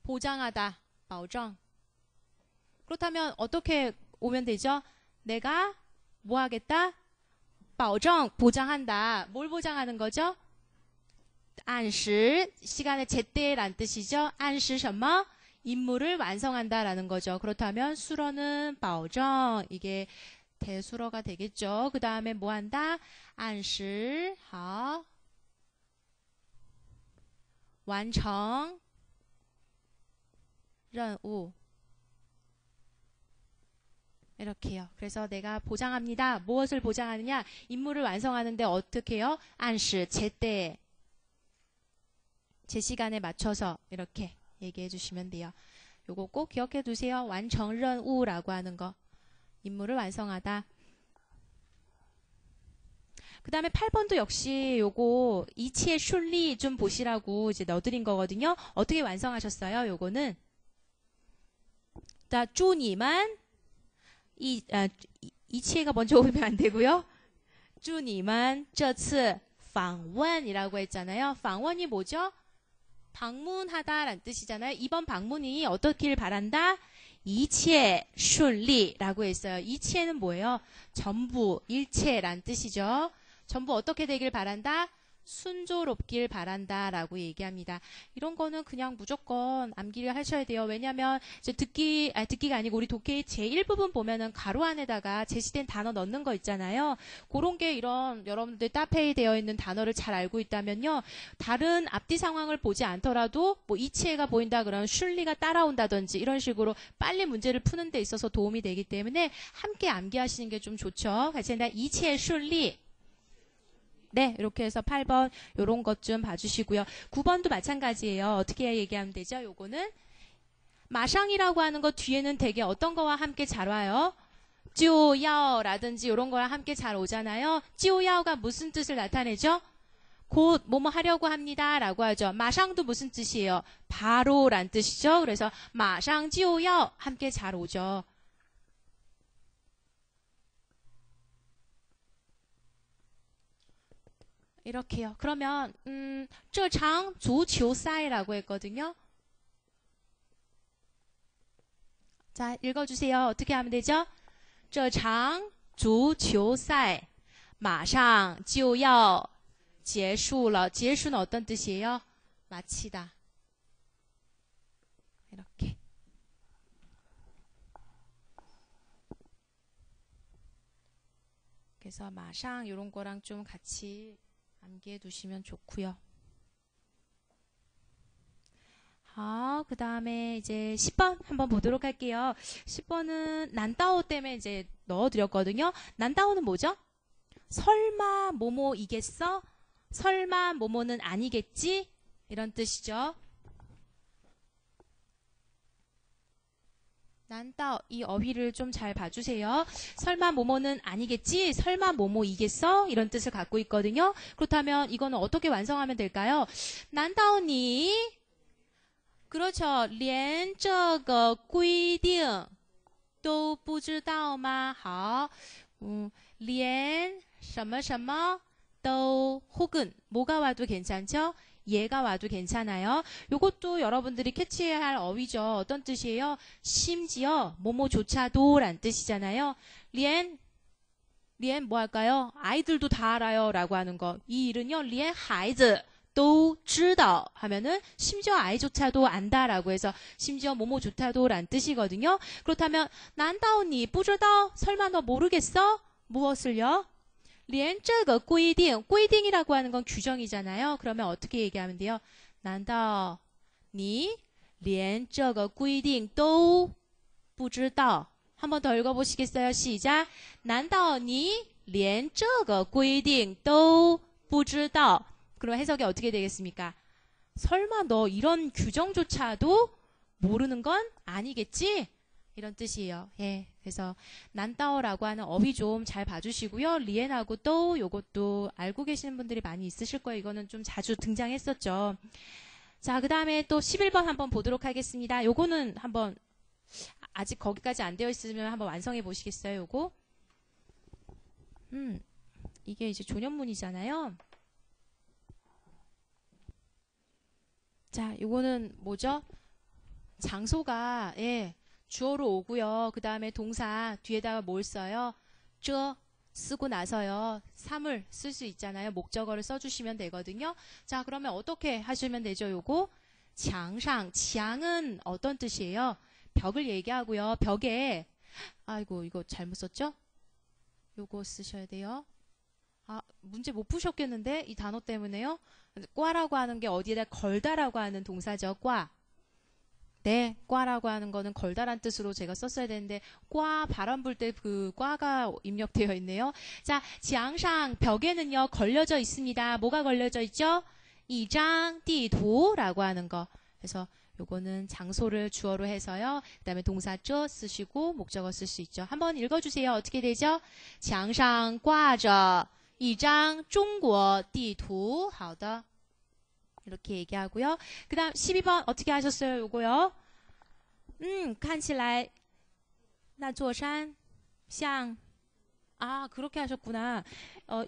보장하다. 保证. 그렇다면 어떻게 오면 되죠? 내가 뭐 하겠다? 保证 보장한다. 뭘 보장하는 거죠? 按时 시간의 제때란 뜻이죠. 按时什么? 임무를 완성한다라는 거죠. 그렇다면 수로는 保证 이게 대수로가 되겠죠. 그 다음에 뭐 한다? 按时好完成任务이렇게요. 그래서 내가 보장합니다. 무엇을 보장하느냐? 임무를 완성하는데 어떻게 해요? 按时 제때 제 시간에 맞춰서 이렇게 얘기해 주시면 돼요. 요거 꼭 기억해 두세요. 완성任务라고 하는 거. 임무를 완성하다. 그 다음에 8번도 역시 요거 이치의 순리 좀 보시라고 이제 넣어드린 거거든요. 어떻게 완성하셨어요? 요거는 자, 祝你们 이치가 먼저 오면 안 되고요. 祝你们这次访问이라고 했잖아요. 방문이 뭐죠? 방문하다라는 뜻이잖아요. 이번 방문이 어떻길 바란다? 이치에 순리라고 했어요. 이치에는 뭐예요? 전부, 일체란 뜻이죠. 전부 어떻게 되길 바란다? 순조롭길 바란다 라고 얘기합니다. 이런 거는 그냥 무조건 암기를 하셔야 돼요. 왜냐면 이제 듣기가 아니고 우리 독해의 제1부분 보면은 가로 안에다가 제시된 단어 넣는 거 있잖아요. 그런 게 이런 여러분들 따페이 되어 있는 단어를 잘 알고 있다면요. 다른 앞뒤 상황을 보지 않더라도 뭐 이치해가 보인다 그러면 순리가 따라온다든지 이런 식으로 빨리 문제를 푸는 데 있어서 도움이 되기 때문에 함께 암기하시는 게 좀 좋죠. 같이 한다. 이치의 순리. 네, 이렇게 해서 8번 요런 것 좀 봐주시고요. 9번도 마찬가지예요. 어떻게 얘기하면 되죠? 요거는 마상이라고 하는 거 뒤에는 되게 어떤 거와 함께 잘 와요? 찌오야오라든지 이런 거랑 함께 잘 오잖아요. 찌오야오가 무슨 뜻을 나타내죠? 곧 뭐뭐 하려고 합니다 라고 하죠. 마상도 무슨 뜻이에요? 바로란 뜻이죠. 그래서 마상 찌오야오 함께 잘 오죠. 이렇게요. 그러면 这场足球赛라고 했거든요. 자, 읽어주세요. 어떻게 하면 되죠? 这场足球赛马上就要结束了.结束는 어떤 뜻이에요? 마치다. 이렇게. 그래서 마상 이런 거랑 좀 같이 암기해 두시면 좋고요. 그 다음에 이제 10번 한번 보도록 할게요. 10번은 난따오 때문에 이제 넣어드렸거든요. 난따오는 뭐죠? 설마 뭐뭐이겠어? 설마 뭐뭐는 아니겠지? 이런 뜻이죠. 난따오 이 어휘를 좀 잘 봐주세요. 설마 뭐뭐는 아니겠지? 설마 뭐뭐이겠어? 이런 뜻을 갖고 있거든요. 그렇다면 이거는 어떻게 완성하면 될까요? 난따오니 그렇죠. 连这个规定都不知道吗? 好，连什么什么都 혹은 뭐가 와도 괜찮죠? 얘가 와도 괜찮아요. 요것도 여러분들이 캐치해야 할 어휘죠. 어떤 뜻이에요? 심지어 뭐뭐조차도 란 뜻이잖아요. 连뭐 할까요? 아이들도 다 알아요 라고 하는 거. 이 일은요. 连孩子또知道 하면은 심지어 아이조차도 안다라고 해서 심지어 뭐뭐조차도 란 뜻이거든요. 그렇다면 난다오니 不知道 설마 너 모르겠어? 무엇을요? 连这个规定 规定이라고 하는 건 규정이잖아요. 그러면 어떻게 얘기하면 돼요? 난다 니 连这个规定都不知道 한 번 더 읽어보시겠어요? 시작. 난다 니 连这个规定都不知道 그럼 해석이 어떻게 되겠습니까? 설마 너 이런 규정조차도 모르는 건 아니겠지? 이런 뜻이에요. 예, 그래서 난따오라고 하는 어휘 좀 잘 봐주시고요. 리엔하고 또 요것도 알고 계시는 분들이 많이 있으실 거예요. 이거는 좀 자주 등장했었죠. 자, 그 다음에 또 11번 한번 보도록 하겠습니다. 요거는 한번 아직 거기까지 안 되어 있으면 한번 완성해 보시겠어요? 요거? 이게 이제 조년문이잖아요. 자, 요거는 뭐죠? 장소가 예, 주어로 오고요. 그 다음에 동사 뒤에다가 뭘 써요? 저 쓰고 나서요. 3을 쓸 수 있잖아요. 목적어를 써주시면 되거든요. 자, 그러면 어떻게 하시면 되죠? 요거墙上 墙은 어떤 뜻이에요? 벽을 얘기하고요. 벽에 아이고 이거 잘못 썼죠? 요거 쓰셔야 돼요. 문제 못 푸셨겠는데 이 단어 때문에요. 꽈라고 하는 게 어디에다 걸다라고 하는 동사죠. 꽈. 네, 꽈라고 하는 거는 걸다란 뜻으로 제가 썼어야 되는데 꽈 바람 불 때 그 꽈가 입력되어 있네요. 자, 墙上 벽에는요 걸려져 있습니다. 뭐가 걸려져 있죠? 一张地图라고 하는 거. 그래서 요거는 장소를 주어로 해서요. 그 다음에 동사 저 쓰시고 목적어 쓸 수 있죠. 한번 읽어주세요. 어떻게 되죠? 墙上挂着一张中国地图. 好的. 이렇게 얘기하고요. 그 다음 12번 어떻게 하셨어요? 요거요. 看起来那座山像 그렇게 하셨구나.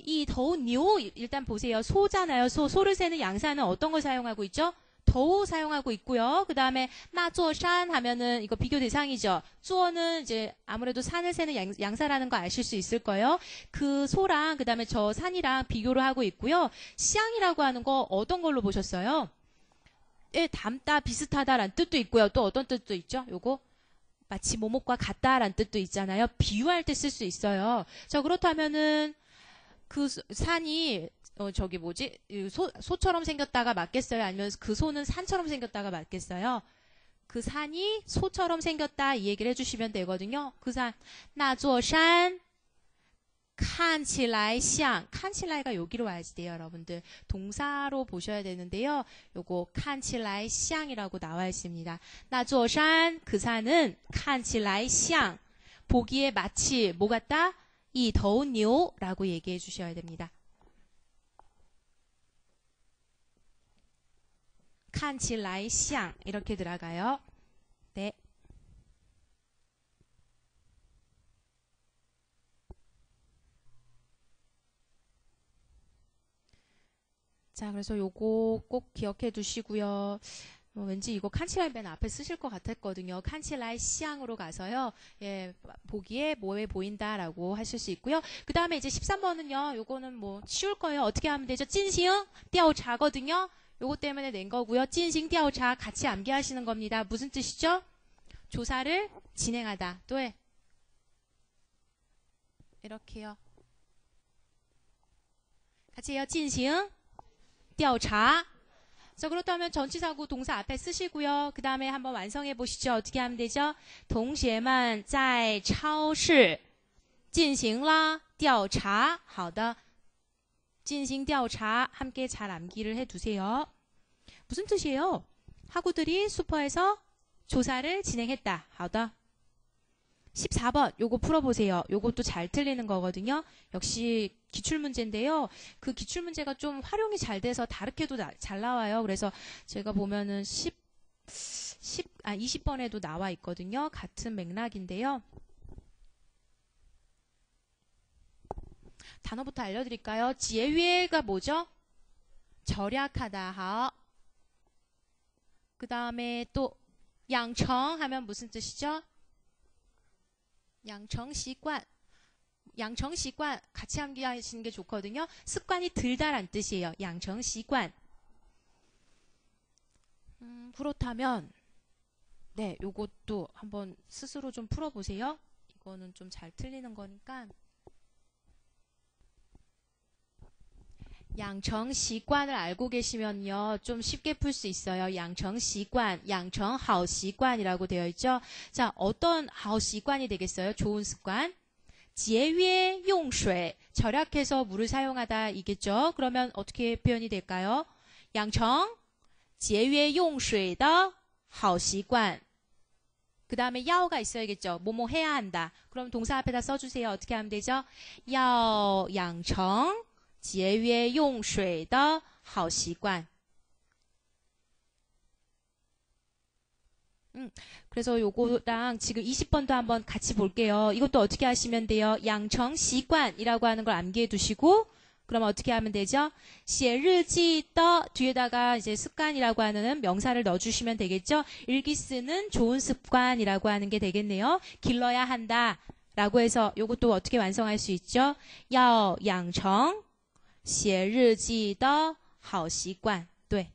이头牛 일단 보세요. 소잖아요. 소를 세는 양사는 어떤 걸 사용하고 있죠? 도 사용하고 있고요. 그 다음에 나조산 하면은 이거 비교 대상이죠. 쪼는 이제 아무래도 산을 세는 양사라는 거 아실 수 있을 거예요. 그 소랑 그 다음에 저 산이랑 비교를 하고 있고요. 시향이라고 하는 거 어떤 걸로 보셨어요? 예, 닮다, 비슷하다라는 뜻도 있고요. 또 어떤 뜻도 있죠? 요거 마치 뭐뭐과 같다라는 뜻도 있잖아요. 비유할 때 쓸 수 있어요. 자, 그렇다면은 그 산이 저기 뭐지? 소처럼 생겼다가 맞겠어요? 아니면 그 소는 산처럼 생겼다가 맞겠어요? 그 산이 소처럼 생겼다 이 얘기를 해주시면 되거든요. 그 산, 那座山看起来像 看起来가 여기로 와야지 돼요, 여러분들. 동사로 보셔야 되는데요. 요거 看起来像이라고 나와 있습니다. 那座山, 그 산은 看起来像 보기에 마치 뭐 같다? 一头牛라고 얘기해 주셔야 됩니다. 看起来像 이렇게 들어가요. 네. 자, 그래서 요거 꼭 기억해 두시고요. 왠지 이거 칸치라이 맨 앞에 쓰실 것 같았거든요. 칸치라이 시앙으로 가서요. 예, 보기에 뭐해 보인다라고 하실 수 있고요. 그 다음에 이제 13번은요. 요거는 뭐 쉬울 거예요. 어떻게 하면 되죠? 찐싱 띄어차거든요. 요거 때문에 낸 거고요. 찐싱 띄어차 같이 암기하시는 겁니다. 무슨 뜻이죠? 조사를 진행하다. 또 해. 이렇게요. 같이 해요. 찐싱 띄어차. 자, 그렇다면 전치사구 동사 앞에 쓰시고요. 그 다음에 한번 완성해 보시죠. 어떻게 하면 되죠? 同学们在超市进行了调查. 好的. 进行调查 함께 잘 암기를 해두세요. 무슨 뜻이에요? 학우들이 슈퍼에서 조사를 진행했다. 好的. 14번 요거 풀어보세요. 요것도 잘 틀리는 거거든요. 역시 기출문제인데요. 그 기출문제가 좀 활용이 잘 돼서 다르게도 잘 나와요. 그래서 제가 보면은 20번에도 나와 있거든요. 같은 맥락인데요. 단어부터 알려드릴까요? 지혜위가 뭐죠? 절약하다. 好. 그 다음에 또 양청 하면 무슨 뜻이죠? 양청习惯. 양청习惯 같이 암기하시는 게 좋거든요. 습관이 들다란 뜻이에요. 양청习惯. 그렇다면 네, 요것도 한번 스스로 좀 풀어보세요. 이거는 좀 잘 틀리는 거니까. 양청习惯을 알고 계시면요. 좀 쉽게 풀 수 있어요. 양청习惯, 양청好习惯이라고 되어 있죠. 자, 어떤 好习惯이 되겠어요? 좋은 습관. 节约用水, 절약해서 물을 사용하다 이겠죠. 그러면 어떻게 표현이 될까요? 양청 节约用水的好习惯. 그 다음에 야오가 있어야겠죠. 뭐뭐 해야 한다. 그럼 동사 앞에다 써주세요. 어떻게 하면 되죠? 要养成节约用水的好习惯. 그래서 요거랑 지금 20번도 한번 같이 볼게요. 이것도 어떻게 하시면 돼요? 양청习惯이라고 하는 걸 암기해 두시고, 그럼 어떻게 하면 되죠? 写日记的 뒤에다가 이제 습관이라고 하는 명사를 넣어주시면 되겠죠? 일기 쓰는 좋은 습관이라고 하는 게 되겠네요. 길러야 한다 라고 해서 요것도 어떻게 완성할 수 있죠? 要养成写日记的好习惯. 네.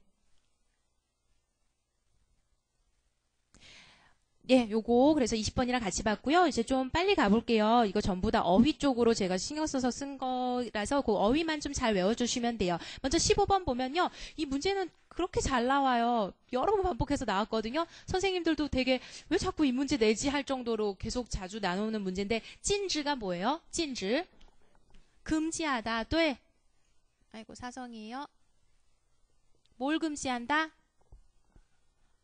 예, 요거 그래서 20번이랑 같이 봤고요. 이제 좀 빨리 가볼게요. 이거 전부 다 어휘 쪽으로 제가 신경 써서 쓴 거라서 그 어휘만 좀 잘 외워주시면 돼요. 먼저 15번 보면요. 이 문제는 그렇게 잘 나와요. 여러 번 반복해서 나왔거든요. 선생님들도 되게 왜 자꾸 이 문제 내지 할 정도로 계속 자주 나오는 문제인데, 찐즈가 뭐예요? 찐즈. 금지하다. 네. 아이고, 사성이에요. 뭘 금지한다?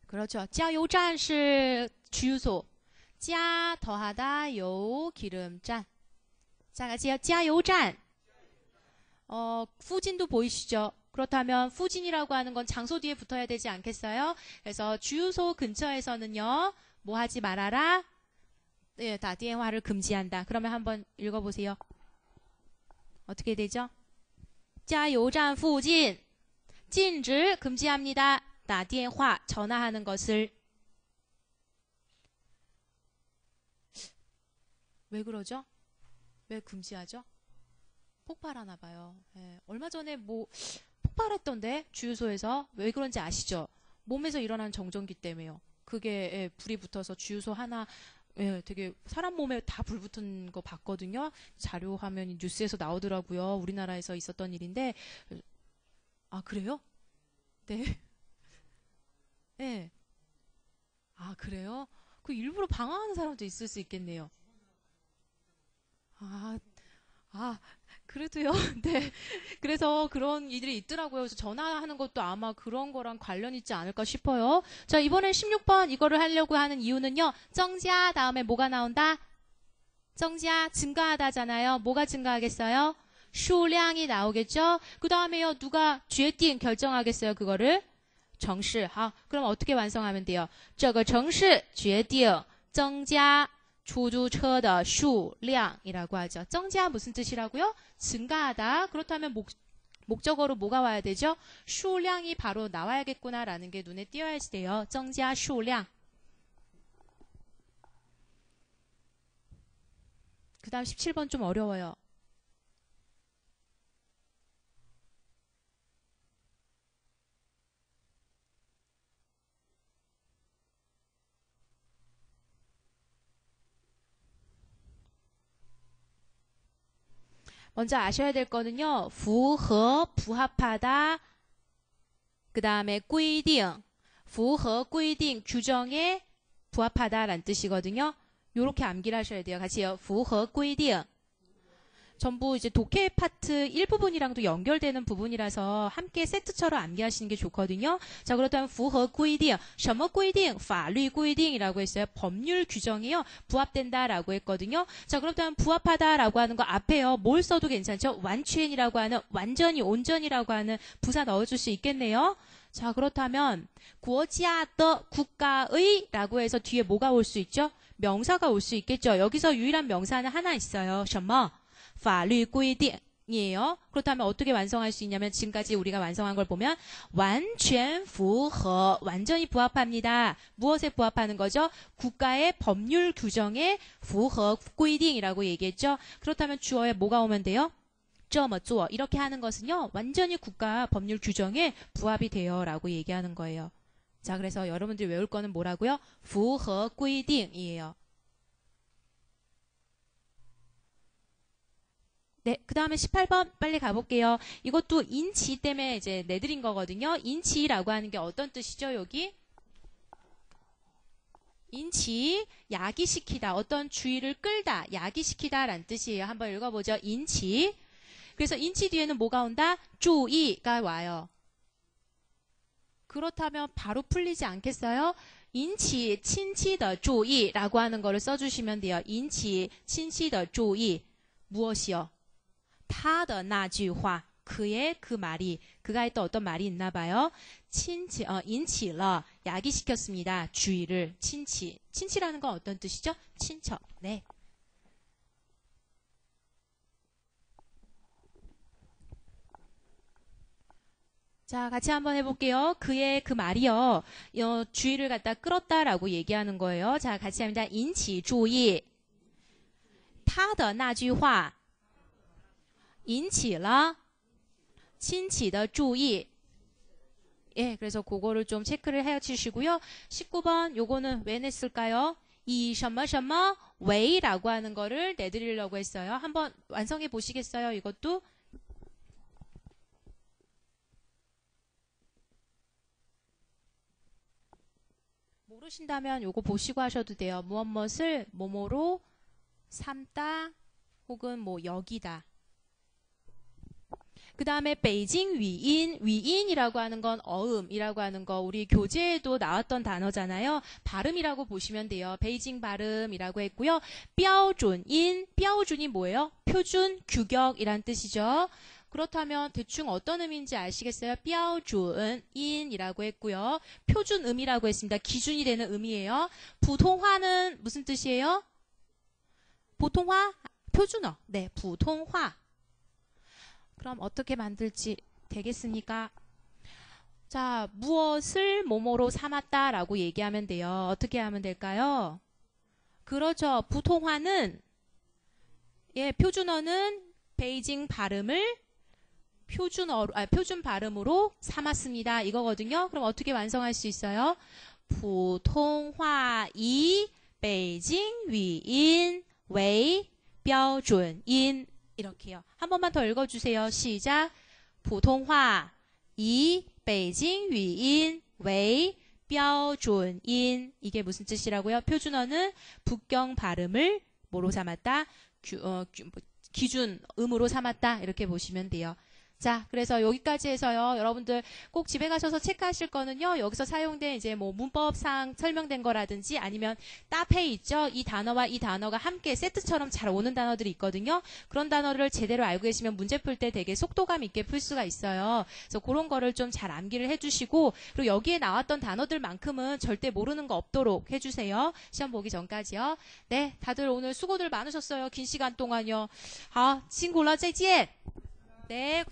그렇죠. 加油站是 주유소. 加 더하다, 요 기름잔. 자, 같이 해요. 加油站. 후진도 보이시죠? 그렇다면 후진이라고 하는 건 장소 뒤에 붙어야 되지 않겠어요? 그래서 주유소 근처에서는요. 뭐 하지 말아라? 예, 다電話를 금지한다. 그러면 한번 읽어보세요. 어떻게 되죠? 加油站附近禁止 금지합니다. 打电话 전화하는 것을. 왜 그러죠? 왜 금지하죠? 폭발하나 봐요. 예, 얼마 전에 뭐 폭발했던데 주유소에서. 왜 그런지 아시죠? 몸에서 일어난 정전기 때문에요. 그게 예, 불이 붙어서 주유소 하나 예, 되게 사람 몸에 다 불 붙은 거 봤거든요. 자료 화면이 뉴스에서 나오더라고요. 우리나라에서 있었던 일인데. 아, 그래요? 네. 네. 아, 그래요? 그 일부러 방황하는 사람도 있을 수 있겠네요. 그래도요. 네. 그래서 그런 일들이 있더라고요. 그래서 전화하는 것도 아마 그런 거랑 관련 있지 않을까 싶어요. 자, 이번엔 16번 이거를 하려고 하는 이유는요. 정자 다음에 뭐가 나온다? 정자 증가하다잖아요. 뭐가 증가하겠어요? 수량이 나오겠죠? 그 다음에요. 누가决定 결정하겠어요? 그거를? 城市. 그럼 어떻게 완성하면 돼요? 这个城市决定增加出租车的数量이라고 하죠.增加 무슨 뜻이라고요? 증가하다. 그렇다면 목적어로 뭐가 와야 되죠? 数量이 바로 나와야겠구나라는 게 눈에 띄어야지 돼요. 增加数量. 그 다음 17번 좀 어려워요. 먼저 아셔야 될 거는요. 符合 부합하다. 그 다음에 规定 符合规定 규정에 부합하다라는 뜻이거든요. 요렇게 암기를 하셔야 돼요. 같이요. 符合规定 전부 이제 독해 파트 일부분이랑도 연결되는 부분이라서 함께 세트처럼 암기하시는 게 좋거든요. 자, 그렇다면 符合规定 什么规定 法律规定이라고 했어요. 법률 규정이요. 부합된다라고 했거든요. 자, 그렇다면 부합하다라고 하는 거 앞에요. 뭘 써도 괜찮죠? 완全이라고 하는 완전히 온전이라고 하는 부사 넣어줄 수 있겠네요. 자, 그렇다면 国家的 국가의 라고 해서 뒤에 뭐가 올 수 있죠? 명사가 올 수 있겠죠. 여기서 유일한 명사는 하나 있어요. 什么 法律规定이에요. 그렇다면 어떻게 완성할 수 있냐면 지금까지 우리가 완성한 걸 보면 完全符合 완전히 부합합니다. 무엇에 부합하는 거죠? 국가의 법률 규정에 符合规定이라고 얘기했죠. 그렇다면 주어에 뭐가 오면 돼요? 这么做 이렇게 하는 것은요. 완전히 국가 법률 규정에 부합이 돼요 라고 얘기하는 거예요. 자, 그래서 여러분들이 외울 거는 뭐라고요? 符合规定이에요. 네, 그 다음에 18번 빨리 가볼게요. 이것도 인치 때문에 이제 내드린 거거든요. 인치라고 하는 게 어떤 뜻이죠, 여기? 인치, 야기시키다, 어떤 주의를 끌다, 야기시키다 라는 뜻이에요. 한번 읽어보죠. 인치. 그래서 인치 뒤에는 뭐가 온다? 注意가 와요. 그렇다면 바로 풀리지 않겠어요? 인치, 亲戚的注意라고 하는 거를 써주시면 돼요. 인치, 亲戚的注意 무엇이요? 他的那句话 그의 그 말이 그가 했던 어떤 말이 있나 봐요.引起了 야기시켰습니다. 주의를 친치라는 건 어떤 뜻이죠? 친척. 네. 자, 같이 한번 해볼게요. 그의 그 말이요. 주의를 갖다 끌었다라고 얘기하는 거예요. 자, 같이 합니다. 引起注意他的那句话引起了亲戚的注意. 예, 그래서 그거를 좀 체크를 해 주시고요. 19번 요거는 왜 냈을까요? 이 什么什么 왜라고 하는 거를 내드리려고 했어요. 한번 완성해 보시겠어요? 이것도 모르신다면 요거 보시고 하셔도 돼요. 무엇을 뭐뭐로 삼다 혹은 뭐 여기다. 그 다음에 베이징 위인이라고 하는 건 어음이라고 하는 거 우리 교재에도 나왔던 단어잖아요. 발음이라고 보시면 돼요. 베이징 발음이라고 했고요. 뼈준이 뭐예요? 표준, 규격이란 뜻이죠. 그렇다면 대충 어떤 의미인지 아시겠어요? 뼈준인이라고 했고요. 표준음이라고 했습니다. 기준이 되는 음이에요. 부통화는 무슨 뜻이에요? 보통화? 표준어. 네, 부통화. 그럼 어떻게 만들지 되겠습니까? 자, 무엇을 뭐뭐로 삼았다라고 얘기하면 돼요. 어떻게 하면 될까요? 그렇죠. 부통화는 예, 표준어는 베이징 발음을 표준 발음으로 삼았습니다. 이거거든요. 그럼 어떻게 완성할 수 있어요? 普通话以北京语音为标准音 이렇게요. 한 번만 더 읽어주세요. 시작. 普通话以北京语音为标准音 이게 무슨 뜻이라고요? 표준어는 북경 발음을 뭐로 삼았다? 기준 음으로 삼았다. 이렇게 보시면 돼요. 자, 그래서 여기까지 해서요. 여러분들 꼭 집에 가셔서 체크하실 거는요. 여기서 사용된 이제 뭐 문법상 설명된 거라든지 아니면 따페 있죠. 이 단어와 이 단어가 함께 세트처럼 잘 오는 단어들이 있거든요. 그런 단어를 제대로 알고 계시면 문제 풀 때 되게 속도감 있게 풀 수가 있어요. 그래서 그런 거를 좀 잘 암기를 해주시고 그리고 여기에 나왔던 단어들만큼은 절대 모르는 거 없도록 해주세요. 시험 보기 전까지요. 네, 다들 오늘 수고들 많으셨어요. 긴 시간 동안요. 好，辛苦了，再见。 네.